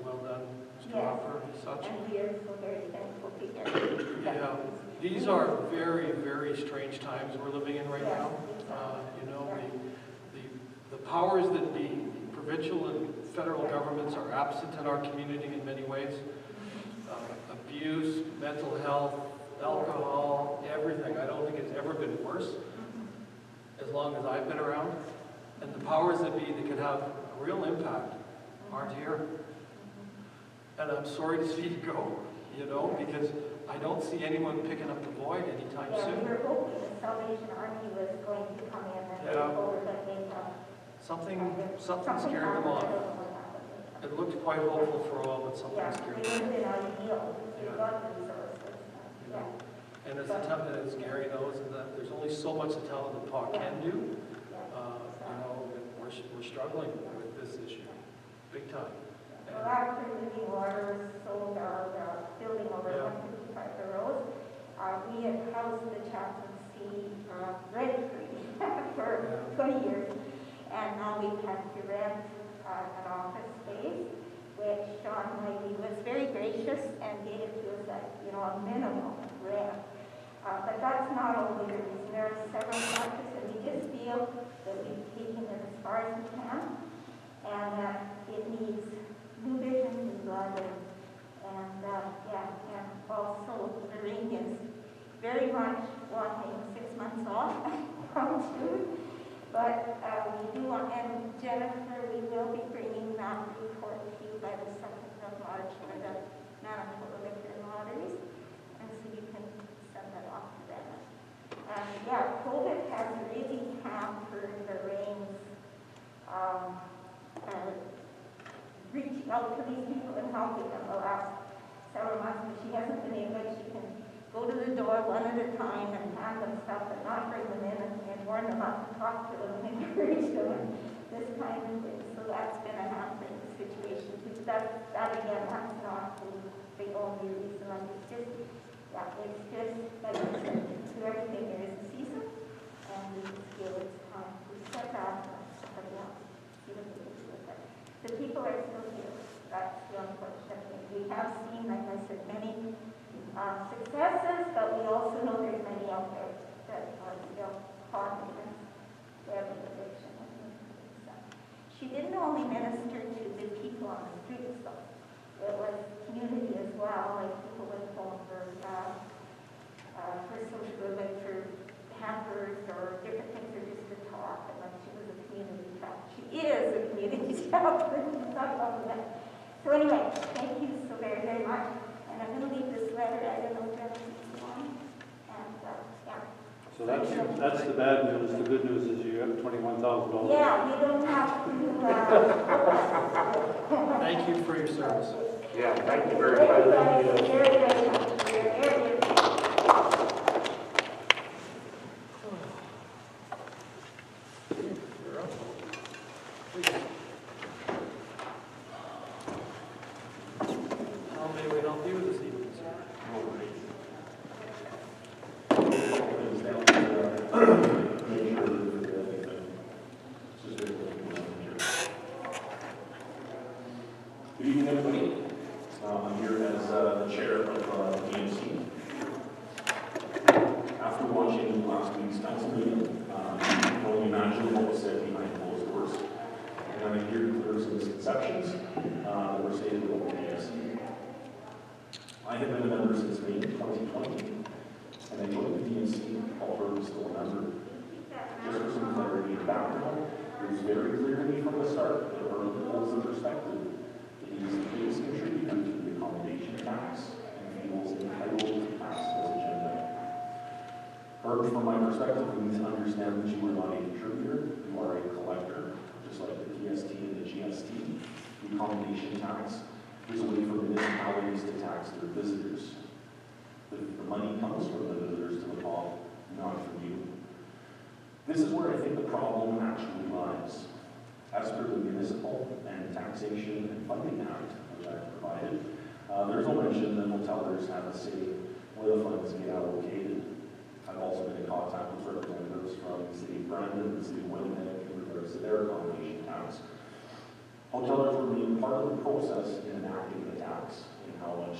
well done, Mr. Hopper, and such. And we are so very thankful to hear. Yeah, these are very, very strange times we're living in right now. The powers that be, provincial and federal governments are absent in our community in many ways. Abuse, mental health, alcohol, everything. I don't think it's ever been worse as long as I've been around. And the powers that be that could have a real impact aren't here. And I'm sorry to see you go, because I don't see anyone picking up the void anytime soon. We were hoping the Salvation Army was going to come in and take over, but they Something scared them off. It looked quite hopeful for all, but something scared them off. They would have been ideal. We got the resources. And as Gary knows, that there's only so much the town of Decaw can do. We're struggling with this issue, big time. Well, after Living Water sold our building over 155 Rose, we had housed the chaplaincy rent-free for 20 years. And now we've had to rent an office space, which Sean Levy was very gracious and gave it to us at, a minimum rent. But that's not only the reason. There are several factors, and we just feel that we've taken it as far as we can, and that it needs new vision, new blood, and also Lorraine is very much wanting 6 months off from soon. But we do want, and Jennifer, we will be bringing that report to you by the 2nd of March for the Manitoba Liquor and Lotteries, and so you can send that off to them. COVID has really hampered Lorraine's reaching out to these people and helping them the last several months, but she hasn't been able, she can go to the door one at a time and hand them stuff and not bring them in and warn them not to talk to them and encourage them and this kind of thing. So that's been a happening situation. That again, that's not the only reason. It's just, like I said, to everything there is a season, and we just feel it's time to step out and somebody else see what they can do with it. The people are still here. That's the unfortunate thing. We have seen, like I said, many successes, but we also know there's many out there that are still caught in this web of addiction. She didn't only minister to the people on the streets, though. It was community as well, like people would phone for social, like for hampers or different things, or just to talk. And like she was a community talk. She is a community talk. So anyway, thank you so very, very much. And I'm going to leave this letter. I don't know if that's one. And yeah. So that's the bad news. The good news is you have $21,000. Yeah, you don't have to. Thank you for your service. Yeah, thank you very much. Very, very much. Very, How may we help you this evening, sir? Good evening, everybody. I'm here as the chair of the DMC. After watching last week's council meeting, you can only imagine what was said behind closed doors. And I'm here to clear some misconceptions that were stated about the DMC. I have been a member since May 2020, and I joined the DMC, although I'm still a member. Just for some clarity and background, it was very clear to me from the start that our holds the perspective that he is the biggest contributor to the accommodation tax and feels entitled to pass this agenda. However, from my perspective, we need to understand that you are not a contributor, you are a collector, just like the DST and the GST. The accommodation tax is a way for municipalities to tax their visitors. The money comes from the visitors to the hall, not from you. This is where I think the problem actually lies. As per the Municipal and Taxation and Funding Act, which I've provided, there's no mention that hotelers have a say where the funds get allocated. I've also been in contact with representatives from the City of Brandon, the City of Winnipeg, in regards to their accommodation tax. Hotelers were being part of the process in enacting the tax and how much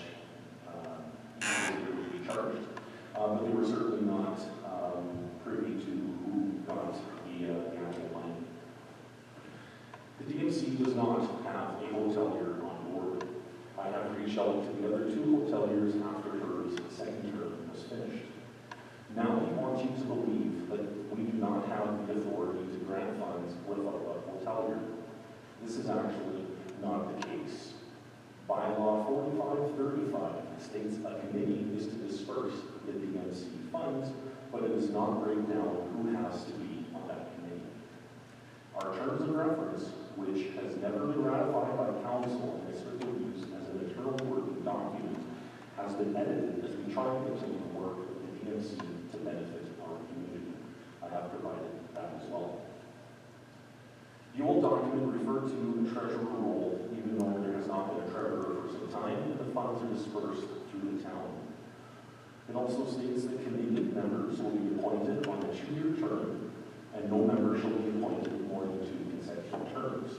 they would be charged. But they were certainly not privy to who got the actual money. The DMC does not have a hotelier on board. I have reached out to the other two hoteliers after her second term was finished. Now he wants you to believe that we do not have the authority to grant funds without a hotelier. This is actually not the case. Bylaw 4535 states a committee is to disperse the DMC funds, but it does not break down who has to be on that committee. Our terms of reference, which has never been ratified by council and is strictly used as an internal working document, has been edited as we try to continue to work with the DMC to benefit our community. I have provided that as well. The old document referred to the treasurer role, even though there has not been a treasurer for some time, and the funds are dispersed through the town. It also states that committee members will be appointed on a 2-year term, and no member shall be appointed more than 2 consecutive terms.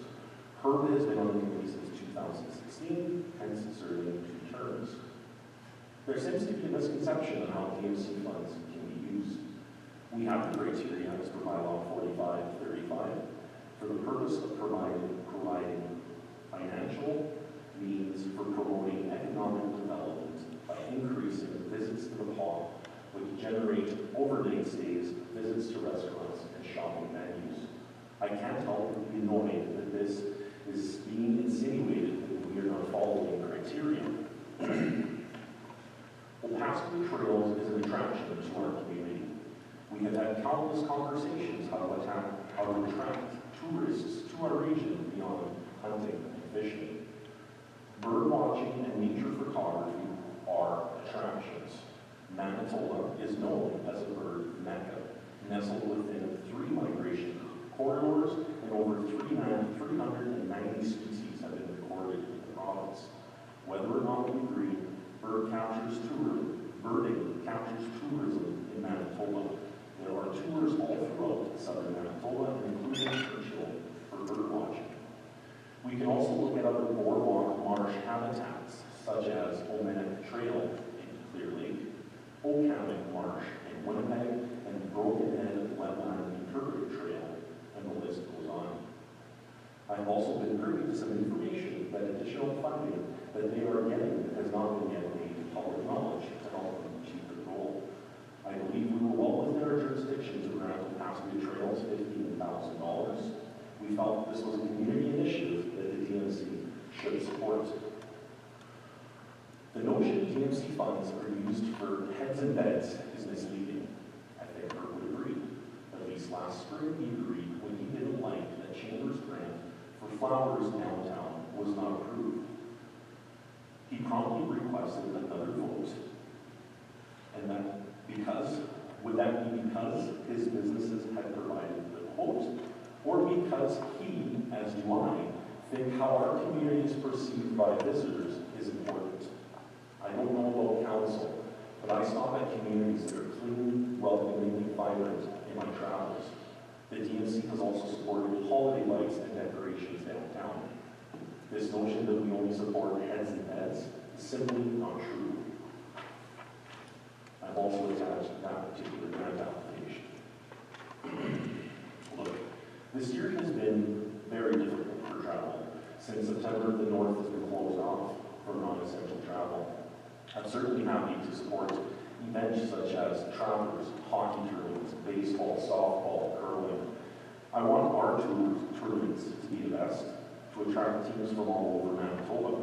Herb has been on the committee since 2016, hence serving 2 terms. There seems to be a misconception on how DMC funds can be used. We have the criteria as per bylaw 4535 for the purpose of providing financial means for promoting economic development by increasing visits to the hall, which generate overnight stays, visits to restaurants, and shopping venues. I can't help but be annoyed that this is being insinuated that we are not following criteria. Well, Pasture Trails is an attraction to our community. We have had countless conversations how to attract tourists to our region beyond hunting and fishing. Bird watching and nature photography are attractions. Manitoba is known as a bird mecca, nestled within 3 migration corridors, and over 390 species have been recorded in the province. Whether or not we agree, birding captures tourism in Manitoba. There are tours all throughout southern Manitoba, including Churchill, for bird watching. We can also look at other boardwalk marsh habitats, such as Omenek Trail in Clear Lake, Oakhammock Marsh in Winnipeg, and Broken Head Wetland Interpretive Trail, and the list goes on. I've also been privy to some information that additional funding that they are getting has not been yet made public knowledge to help them achieve their goal. I believe we were well within our jurisdiction to grant the Passenger Trails $15,000. We felt this was a community initiative that the DMC should support. The notion DMC funds are used for heads and beds is misleading. I think Kirk would agree. At least last spring he agreed when he didn't like that Chambers grant for flowers downtown was not approved. He promptly requested another vote. And that would that be because his businesses had provided the quote? Or because he, as do I, think how our community is perceived by visitors is important? I don't know about council, but I stop at communities that are clean, welcoming, and vibrant in my travels. The DMC has also supported holiday lights and decorations downtown. This notion that we only support heads and beds is simply not true. I've also attached that particular grant application. Look, this year has been very difficult for travel. Since September, the north has been closed off for non-essential travel. I'm certainly happy to support events such as travelers, hockey tournaments, baseball, softball, curling. I want our tournaments to be the best, to attract teams from all over Manitoba.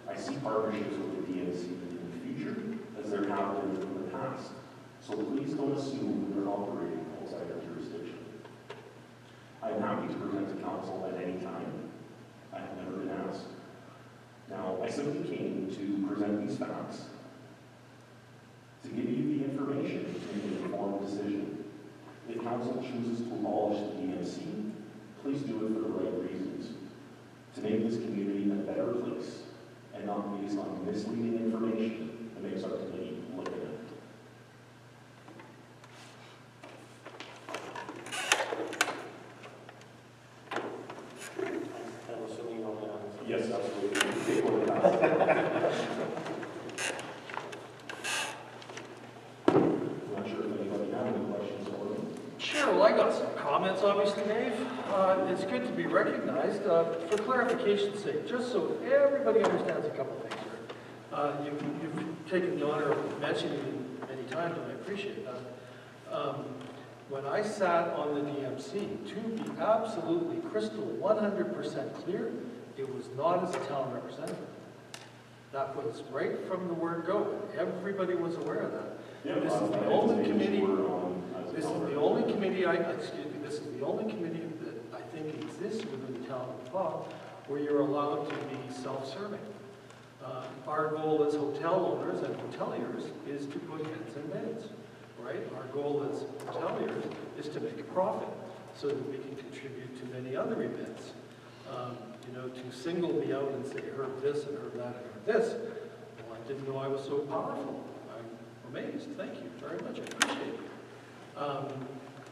I see partnerships with the DMC in the future, as there have been in the past. So please don't assume we're operating outside our jurisdiction. I am happy to present to council at any time. I have never been asked. Now, I simply came to present these facts, to give you the information to make an informed decision. If council chooses to abolish the DMC, please do it for the right reasons. To make this community a better place, and not based on misleading information that makes our committee look at it. I'm assuming you want to answer. Yes, absolutely. Take one of that. I'm not sure if anybody has any questions for me. Sure, well, I got some comments, obviously, Dave. It's good to be recognized. For clarification's sake, just so everybody understands a couple things here. You've taken the honor of mentioning it many times, and I appreciate that. When I sat on the DMC, to be absolutely crystal 100% clear, it was not as a town representative. That was right from the word go, and everybody was aware of that. Yeah, This is the only committee. This is the only committee this is the only committee that I think exists within the town of Paul where you're allowed to be self-serving. Our goal as hotel owners and hoteliers is to put heads in beds, right? Our goal as hoteliers is to make a profit so that we can contribute to many other events. To single me out and say, heard this and heard that and heard this, well, I didn't know I was so powerful. I'm amazed. Thank you very much. I appreciate it.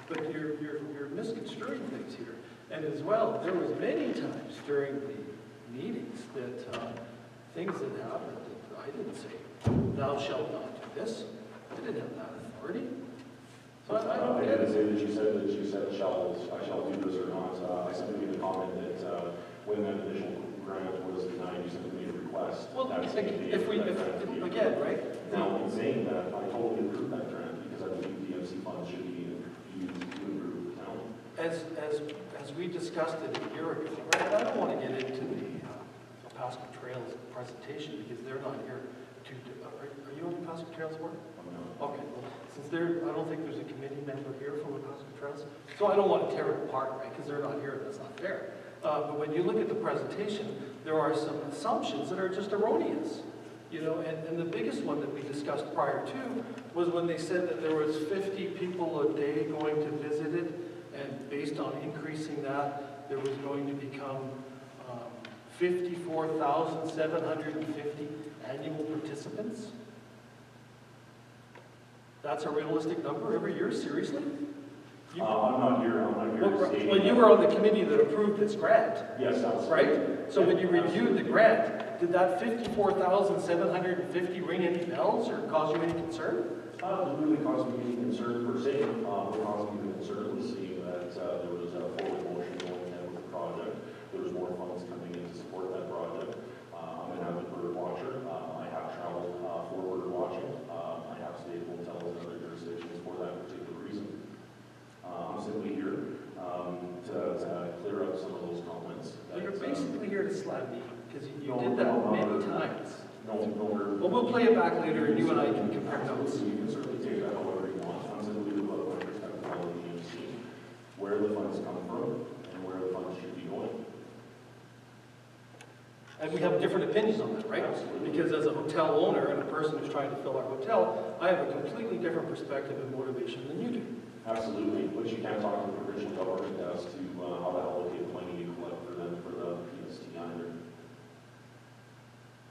But you're misconstruing things here. And as well, there was many times during the meetings that things that happened that I didn't say, thou shalt not do this. I didn't have that authority. So I don't I get didn't it. say that you said I shall do this or not. I simply made a comment that when that initial grant was denied, you simply made a request. Well, again, right? Now, in saying that, I totally approve that grant because I believe DMC funds should be used to improve the town. As we discussed it a year ago, right? I don't want to get into the Pasco Trails presentation because they're not here to. Are you on the Pasco Trails board? No. Okay. Well, since I don't think there's a committee member here from the Pasco Trails, so I don't want to tear it apart, right? Because they're not here. That's not fair. But when you look at the presentation, there are some assumptions that are just erroneous. You know, and the biggest one that we discussed prior to was when they said that there was 50 people a day going to visit it, and based on increasing that, there was going to become 54,750 annual participants. That's a realistic number every year, seriously? I'm not here stating. Well, you were on the committee that approved this grant. Yes, that's right. So when you reviewed the grant, did that 54,750 ring any bells or cause you any concern? It doesn't really cause me any concern per se. What caused me the concern was seeing that there was a forward motion going ahead with the project. There was more funds coming in to support that project. I'm an avid bird watcher. I have traveled for bird watching. I have stayed in hotels and other jurisdictions for that particular reason. I'm simply here to clear up some of those comments. Well, you're basically here to slap me, because you No, did that no, many times. No, Well, we'll play it back later, and you and I can compare notes. You can certainly take that however you want. I'm simply the public perspective of the EMC, where the funds come from and where the funds should be going. And we have different opinions on that, right? Absolutely. Because as a hotel owner and a person who's trying to fill our hotel, I have a completely different perspective and motivation than you do. Absolutely, but you can't talk to the provincial government as to how to allocate money you collect for them for the PST either.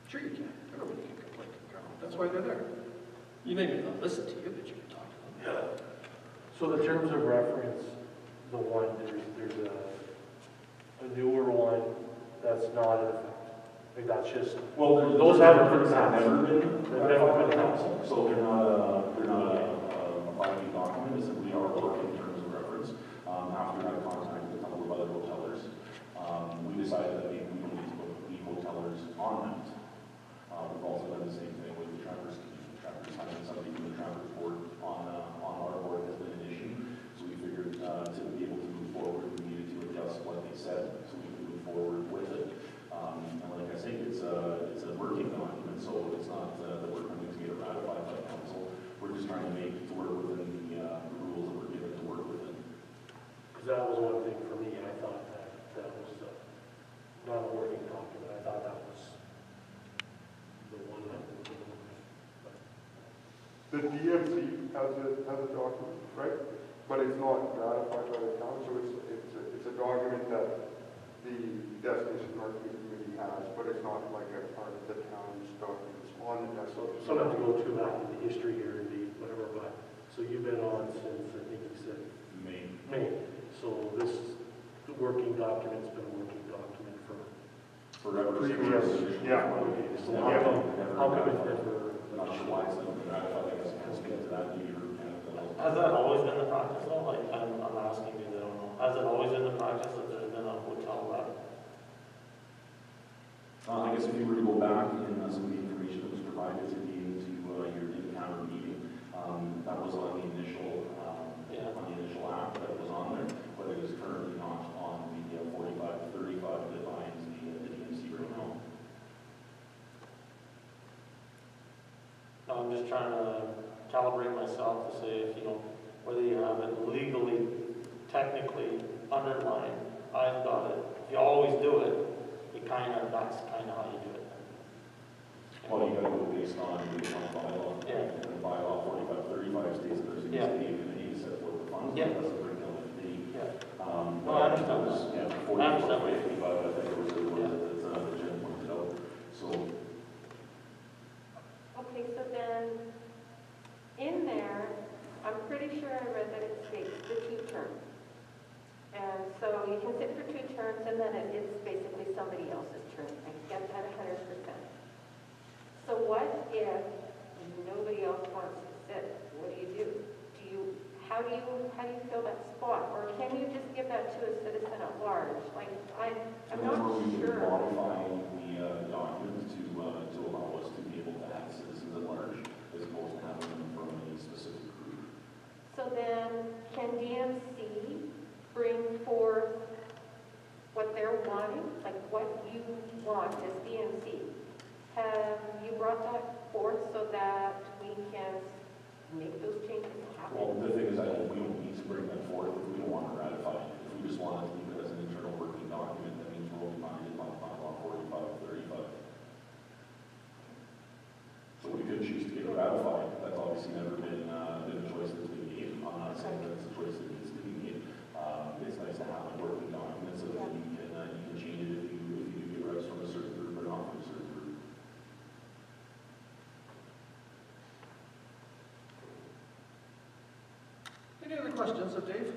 Sure you can. Everybody can complain. That's why they're there. You may not listen to you, but you can talk to them. Yeah. So the terms of reference, the one, there's a newer one that's not in effect. Like that's just, Well, those haven't been have passed. never been. They've never been passed. So they're not a binding document. It's simply our work in terms of reference. After I contacted a couple of other hotelers, we decided that maybe we don't need to put the hotelers on that. We've also done the same thing with the trappers. Trappers having somebody from the trappers board on our board has been an issue. So we figured to be able to move forward, we needed to adjust what they said so we could move forward with it. And like I say, it's a working document, so it's not that we're coming to get it ratified by council. We're just trying to make it to work within the rules that we're given to work within. Because that was one thing for me, I thought that was not a working document, I thought that was the one that was the one. The DMC has a document, right? But it's not ratified by the council. It's a document that the Destination Marketing Committee has, but it's not like a part of the town's documents on the destination. So not to go too back into history here and be whatever, but, so you've been on since, I think you said May. So this working document's been a working document for Forever. previous. Yeah. Okay, so Yeah. how come it never? Not sure why it's not been ratified. I guess I can't speak to that. Has that always been the practice though? Like, I'm asking you, I don't know. Has it always been the practice that there's been a hotel rep? I guess if you were to go back in some of the information that was provided to you into your in-camera meeting, that was on the initial app that was on there, but it is currently not on the 45 to 35 that binds the DMC right now. I'm just trying to calibrate myself to say if, whether you have it legally, technically underlined, I've got it. If you always do it, that's kind of how you do it. Well, you gotta go based on bylaw. Yeah. And the bylaw 4535 states that there's a committee set forth the funds. Yeah. It doesn't break down the committee. Yeah. No, I understand that. Yeah, I understand. 45, I think it was the word that Jen pointed out. So, Okay, so then, in there, I'm pretty sure I read that it states the 2 terms. And so you can sit for 2 terms, and then it's basically somebody else's term. I get that 100%. So what if nobody else wants to sit? What do you do? How do you fill that spot? Or can you just give that to a citizen at large? Like, I'm not we sure. can modify the document to allow us to be able to have citizens at large, as opposed to having them from a specific group. So then, can DMC bring forth what they're wanting, like what you want as DMC? Have you brought that forth so that we can make those changes happen? Well, the thing is, I think we don't need to bring that forth if we don't want to ratify it. If we just want to leave it as an internal working document, that means we're only binding on bylaw 4535. questions of Dave?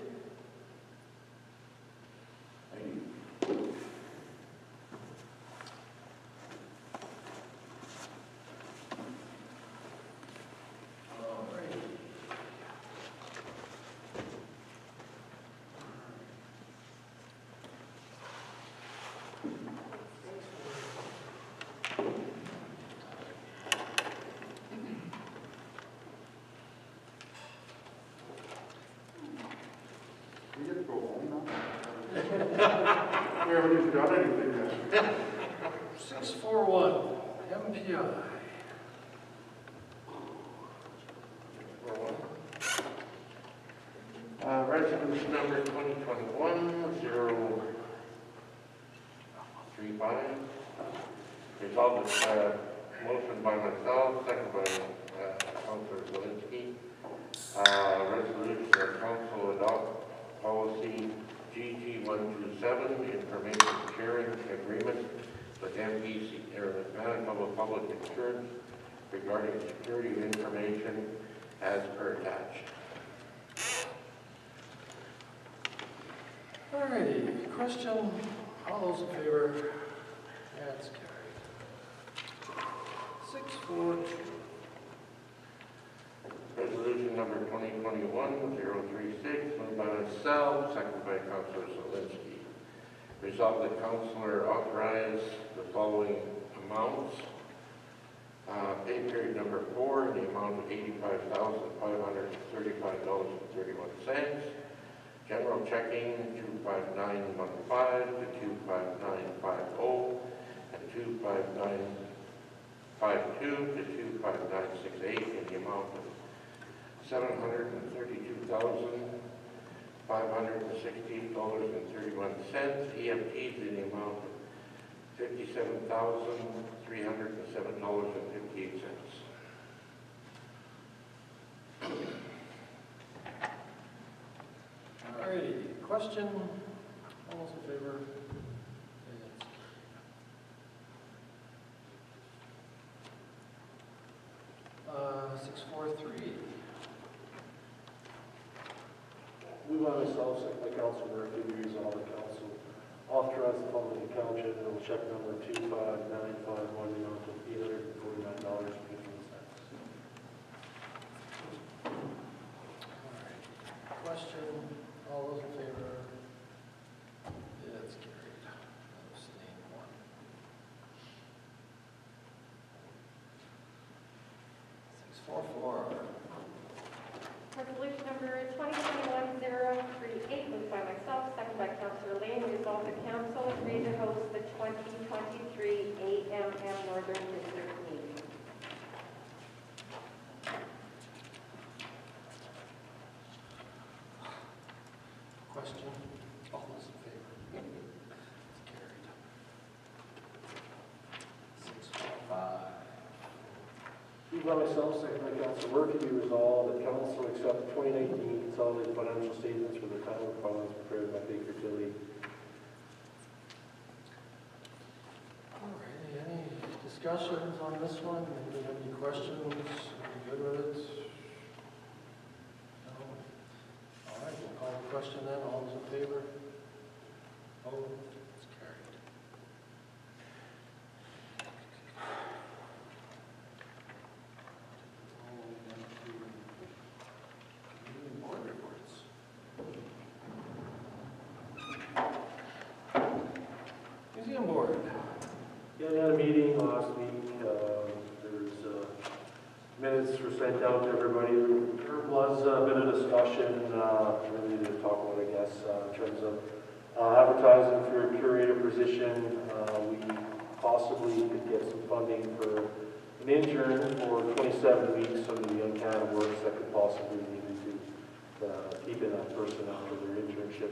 We get to go home now? We haven't even done anything yet. 641, MPI. Resolution number 2021-035. Resolved, motion by myself, second by Councilor Zelinski. Resolution that council adopt policy GG127, information sharing agreement with MPC, Manitoba Public Insurance regarding security of information as per attached. All righty, question, all those in favor? That's carried. 642. Resolution number 2021-036, moved by myself, seconded by Councilor Zelinski. Resolved that Councilor authorize the following amounts. Pay period number 4 in the amount of $85,535.31. General checking 25915 to 25950 and 25952 to 25968 in the amount of $732,560.31. EFTs in the amount of $57,307.58. All righty, question, all those in favor? That's 643. Move by myself, second by Councilor Murphy, we resolve the council authorize the following account general check number 25951 in the amount of $849.15. Question, all those in favor? That's carried. Abstain one. 644. Resolution number 2021-038, moved by myself, seconded by Councilor Lane, resolve the council agree to host the 2023 AMM Northern District meeting. Question, all those in favor? That's carried. 645. Moved by myself, second by Councilor Murphy, be resolved that council accept the 2019 consolidated financial statements for the town of Collins prepared by Baker Tilly. All righty, any discussions on this one? Anybody have any questions? Are you good with it? No? All right, we'll call the question then. All those in favor? Oh, it's carried. Board reports. Museum board. Yeah, we had a meeting last week. There's minutes were sent out to everybody. There was a bit of discussion, really to talk about, I guess, in terms of advertising for a curator position. We possibly could get some funding for an intern for 27 weeks under the Young Canada Works that could possibly lead to keeping that person after their internship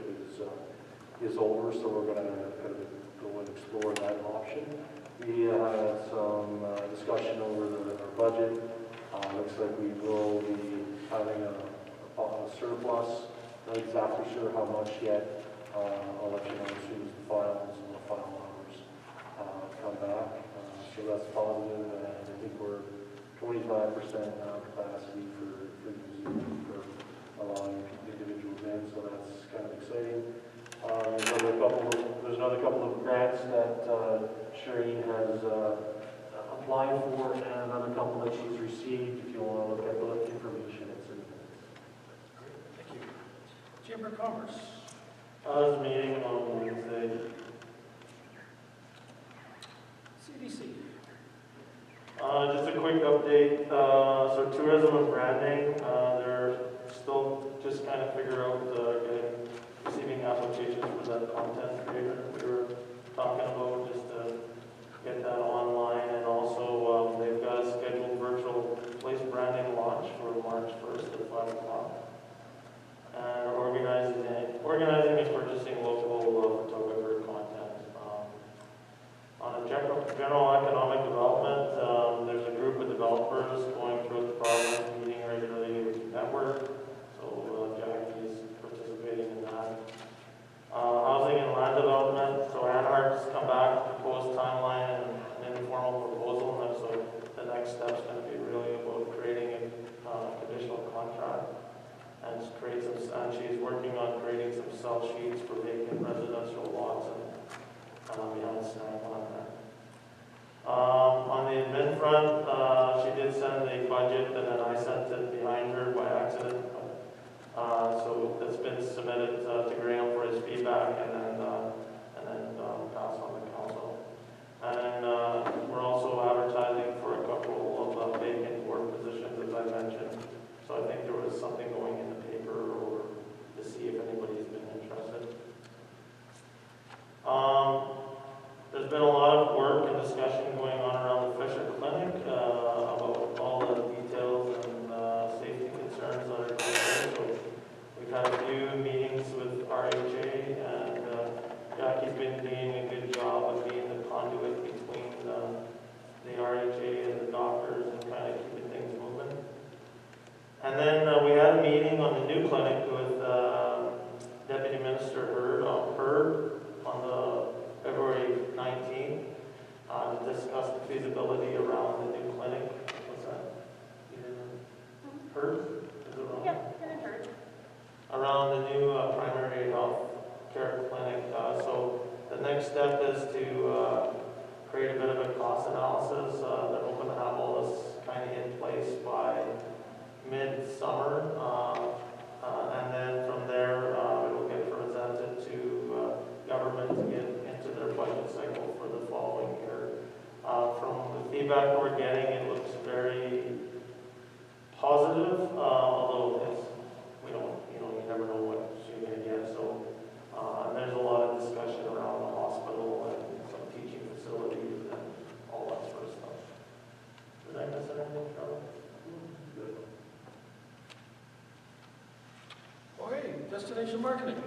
is over. So we're going to kind of go and explore that option. We had some discussion over our budget. Looks like we will be having a surplus. Not exactly sure how much yet. I'll let you know as soon as the files and the final numbers come back. So that's positive, and I think we're 25% now capacity for allowing individuals in, so that's kind of exciting. There's another couple of grants that Shireen has applied for, and another couple that she's received. If you want to look at the information, it's in there. Thank you. Chamber of Commerce. I was meeting on Wednesday. CDC. Just a quick update. So tourism and branding, they're still just kind of figure out receiving applications for that content creator we were talking about, just to get that online. And also they've got a scheduled virtual place branding launch for March 1st at 5 o'clock. And organizing and purchasing local photographer content. On a general economic development, there's a group of developers going through the process, meeting regularly with the network. So Jackie is participating in that. Housing and land development. So Anhart's come back, proposed timeline and an informal proposal. And so the next step's going to be really about creating a conditional contract. And she's working on creating some sell sheets for vacant residential lots, and we haven't snagged on that. On the admin front, she did send a budget, and then I sent it behind her by accident. So it's been submitted to Graham for his feedback, and then passed on to council. And we're also advertising for a couple of vacant board positions, as I mentioned. So I think there was something going in the paper or to see if anybody's been interested. There's been a lot of work and discussion going on around the Fisher Clinic about all the details and safety concerns that are going on. So we've had a few meetings with RHA, and Jackie's been doing a good job of being the conduit between the RHA and the doctors and kind of keeping things moving. And then we had a meeting on the new clinic with Deputy Minister Hurd on the February 19th to discuss the feasibility around the new clinic. What's that? Hurd? Is it wrong? Yeah, kind of heard. Around the new primary health care clinic. So the next step is to create a bit of a cost analysis. They're hoping to have all this kind of in place by mid-summer, and then from there it will get presented to government to get into their budget cycle for the following year. From the feedback we're getting, it looks very positive, although we don't, you never know what you're going to get. So, and there's a lot of discussion around the hospital and some teaching facilities and all that sort of stuff. Did I miss anything, Charlie? Okay, destination marketing.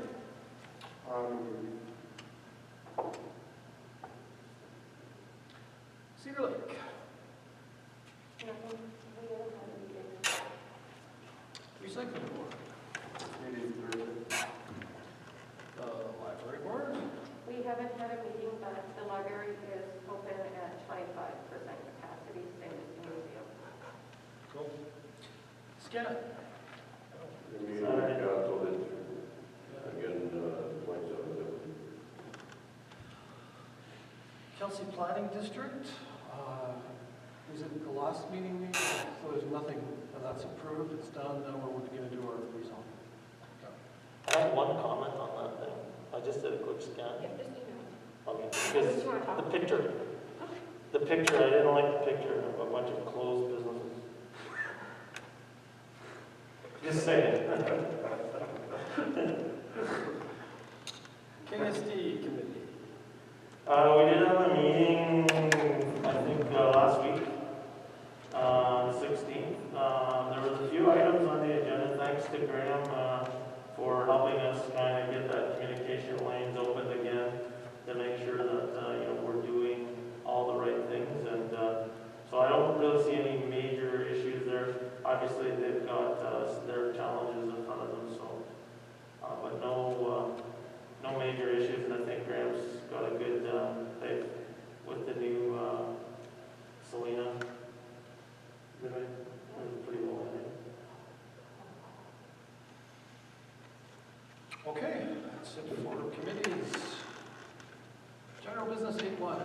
Cedar Lake. Recycling board. Meeting Thursday. Library board. We haven't had a meeting, but the library is open at 25% capacity, same as the museum. Cool. Scan. The meeting council is again, 27. Kelsey Planning District. Was it the last meeting? So there's nothing that's approved. It's done. Now we're going to do our rezone. I have one comment on that thing. I just did a quick scan. Okay, because the picture, I didn't like the picture of a bunch of closed businesses. Just saying. KSD committee. We did have a meeting, I think, last week, 16th. There was a few items on the agenda, thanks to Graham for helping us kind of get that communication lanes opened again to make sure that we're doing all the right things. And so I don't really see any major issues there. Obviously, they've got their challenges in front of them, so but no major issues. And I think Graham's got a good. They've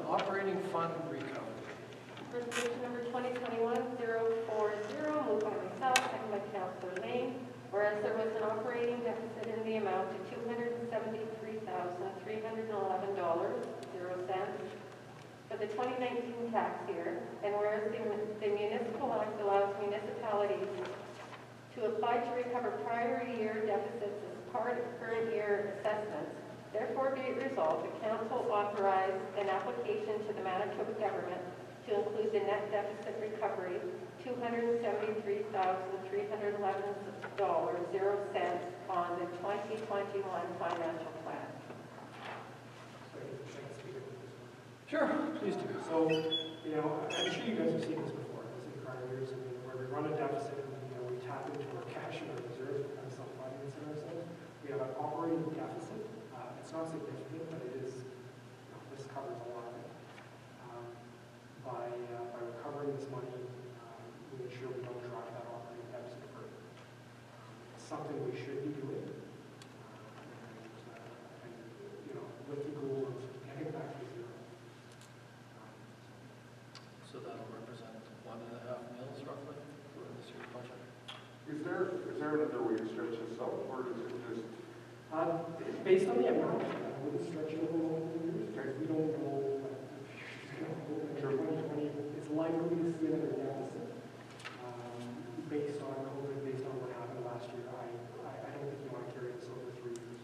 operating fund recovery. Resolution number 2021-040, moved by myself, second by Councillor Lane. Whereas there was an operating deficit in the amount of $273,311.00 for the 2019 tax year, and whereas the Municipal Act allows municipalities to apply to recover prior year deficits as part of current year assessments, therefore be it resolved, the Council authorized an application to the Manitoba government to include the net deficit recovery, $273,311.00 on the 2021 financial plan. Sure, please do. So, you know, I'm sure you guys have seen this before, this in prior years, I mean, where we run a deficit, and, you know, we tap into our cash and our reserves, and self-financing ourselves. We have an operating deficit. It's not significant, but it is, you know, this covers a lot of it. By recovering this money, we ensure we don't drive that operating deficit further. It's something we should be doing, and, you know, with the goal of getting back to zero. So that'll represent 1.5 mils roughly for this year's budget. Is there another way to stretch this out, or is it just? Based on the amount, I wouldn't stretch it over multiple years, because we don't know, like, in 2020, it's likely to see another deficit. Based on COVID, based on what happened last year, I don't think you want to carry this over 3 years.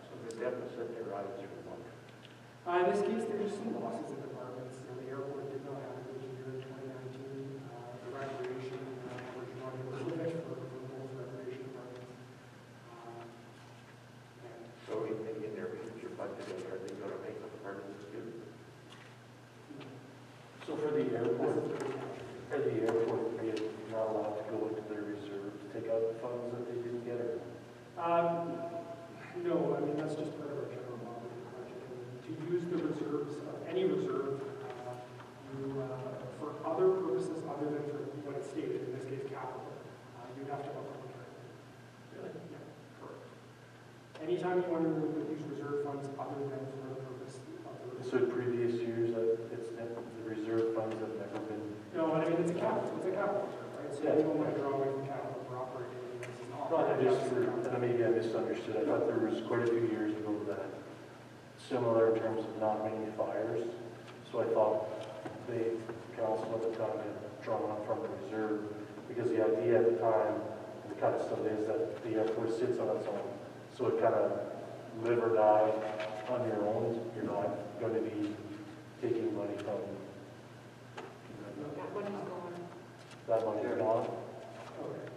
So the deficit derives from what? In this case, there's just some losses in departments. You know, the airport did not have a good year in 2019. The recreation, we're running a little bit for both recreation departments. So in their future budget, are they going to make up part of this too? So for the airport, they're not allowed to go into their reserve to take out the funds that they didn't get, or? No, I mean, that's just part of our general operating budget. To use the reserves, any reserve, for other purposes other than for what it's stated, in this case capital, you'd have to have a public hearing. Really? Yeah, correct. Anytime you want to use reserve funds other than for the purpose of the reserve. So in previous years, the reserve funds have never been. No, I mean, it's a capital reserve, right? So you don't want to draw away from capital for operating. Maybe I misunderstood. I thought there was quite a few years ago that similar in terms of not many fires. So I thought the council at the time had drawn from the reserve, because the idea at the time, and it kind of still is, that the airport sits on its own. So it kind of live or die on your own. You're not going to be taking money from. That money's gone. That money's gone.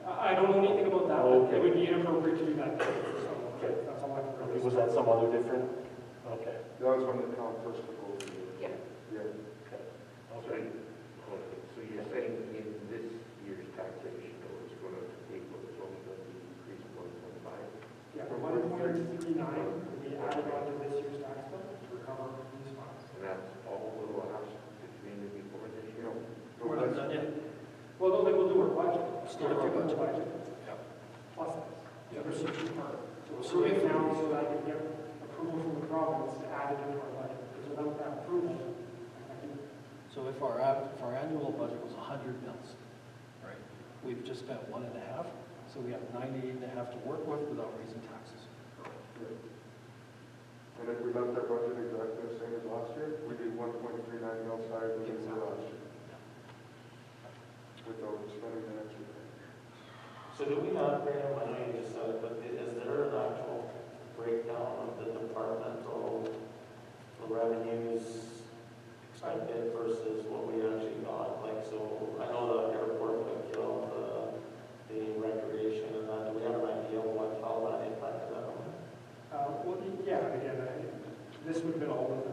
I don't know anything about that, but Okay. it would be inappropriate to do that. So that's all I can really say. Was that some other different? Okay. That was when the town first took over. Yeah. Yeah. Okay. So you're saying in this year's taxation, though, it's going to take what it's only going to be increased 1.5? Yeah, 1.39 will be added on to this year's tax bill to recover these funds. And that's all we'll ask the community for this year? We're not done yet. Well, no, they will do our budget. Still do our budget. Yeah. Plus this. So there's a two part. So we're approving now so that I can get approval from the province to add it into our budget. Because without that approval, I can. So if our annual budget was 100 mils, right? We've just spent 1.5, so we have 98.5 to work with without raising taxes. And if we left our budget exactly the same as last year, we did 1.39 mils higher than we did last year. Without spending the extra. So do we have, Graham, I know you just said it, but is there an actual breakdown of the departmental revenues expected versus what we actually got? Like, so I know the airport would kill the recreation and that. Do we have an idea of how that impacted that? Well, yeah, again, this would have been all of the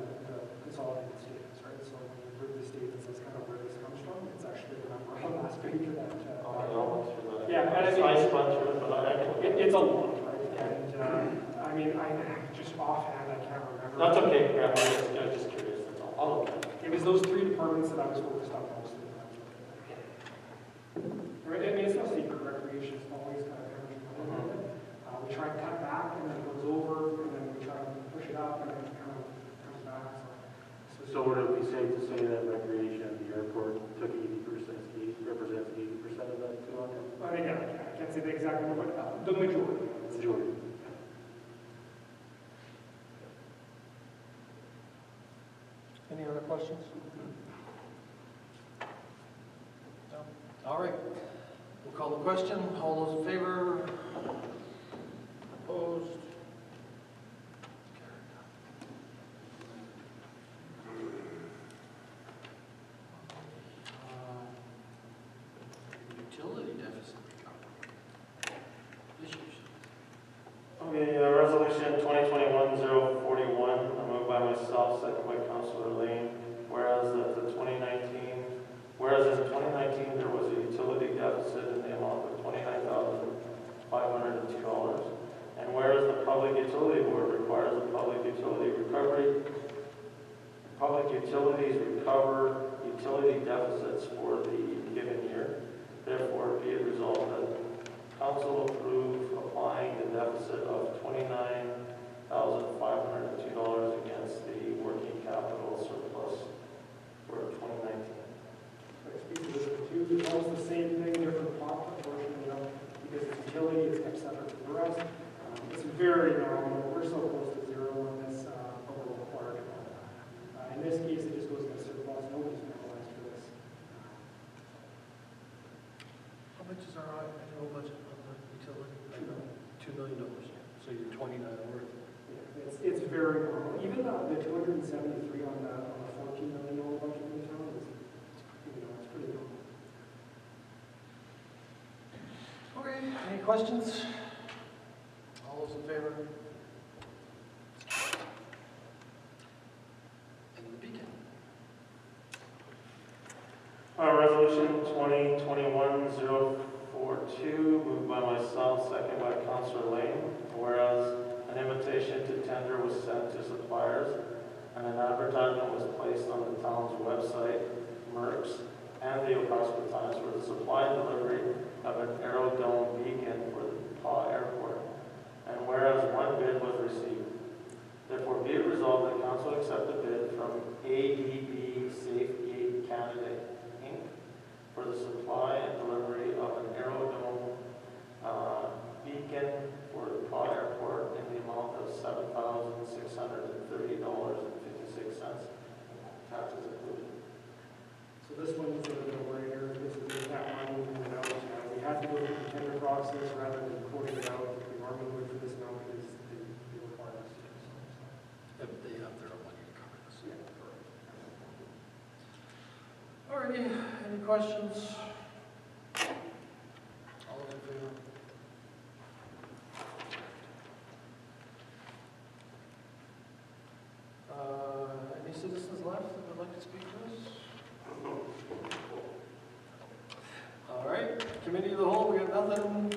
consolidated statements, right? So when you approve the statements, that's kind of where this comes from. It's actually the number on the last page of that. Yeah, and it's a lot, right? And I mean, I just offhand, I can't remember. That's okay, Graham. I was just curious. That's all. It was those three departments that I was focused on mostly. Right? I mean, it's no secret. Recreation is always kind of we try and cut back, and then it goes over, and then we try and push it up, and then it kind of comes back. So The majority. Majority. Any other questions? No? All right. We'll call the question. All those in favor? Opposed? Utility deficit recovery. Issues. Okay, resolution 2021-041, moved by myself, second by Councilor Lane. Whereas in 2019 there was a utility deficit in the amount of $29,502. And whereas the Public Utility Board requires a public utility recovery, public utilities recover utility deficits for the given year. Therefore, be it resolved that Council approve applying the deficit of $29,502 against the working capital surplus for 2019. So I speak to this one too, it's almost the same thing, different pot proportion, because it's utility, it's kept separate from the rest. It's very nominal, we're so close to zero on this, but we're required to know that. In this case, it just goes into surplus, nobody's penalized for this. How much is our annual budget on the utility? $2 million. So you're 29 over. Yeah, it's very normal. Even the 273 on the $14 million budget in the town is, it's pretty normal. Okay, any questions? All those in favor? And the beacon. Resolution 2021-042, moved by myself, second by Councilor Lane. Whereas an invitation to tender was sent to suppliers and an advertisement was placed on the town's website, MERX, and the Ocoska Times for the supply and delivery of an aerodome beacon for the Paw Airport. And whereas one bid was received, therefore be it resolved that council accept the bid from ADB Safegate Canada Inc. for the supply and delivery of an aerodome beacon for the Paw Airport in the amount of $7,630.56, taxes included. So this one is a bit of a brainer. This is that money we went out. We had to go through the tender process rather than quoting it out. We normally would for this amount because they require us to do so. They have their own money to cover this. Yeah, correct. Alrighty, any questions? All in favor? Any citizens left that would like to speak to us? All right, committee of the whole, we got nothing.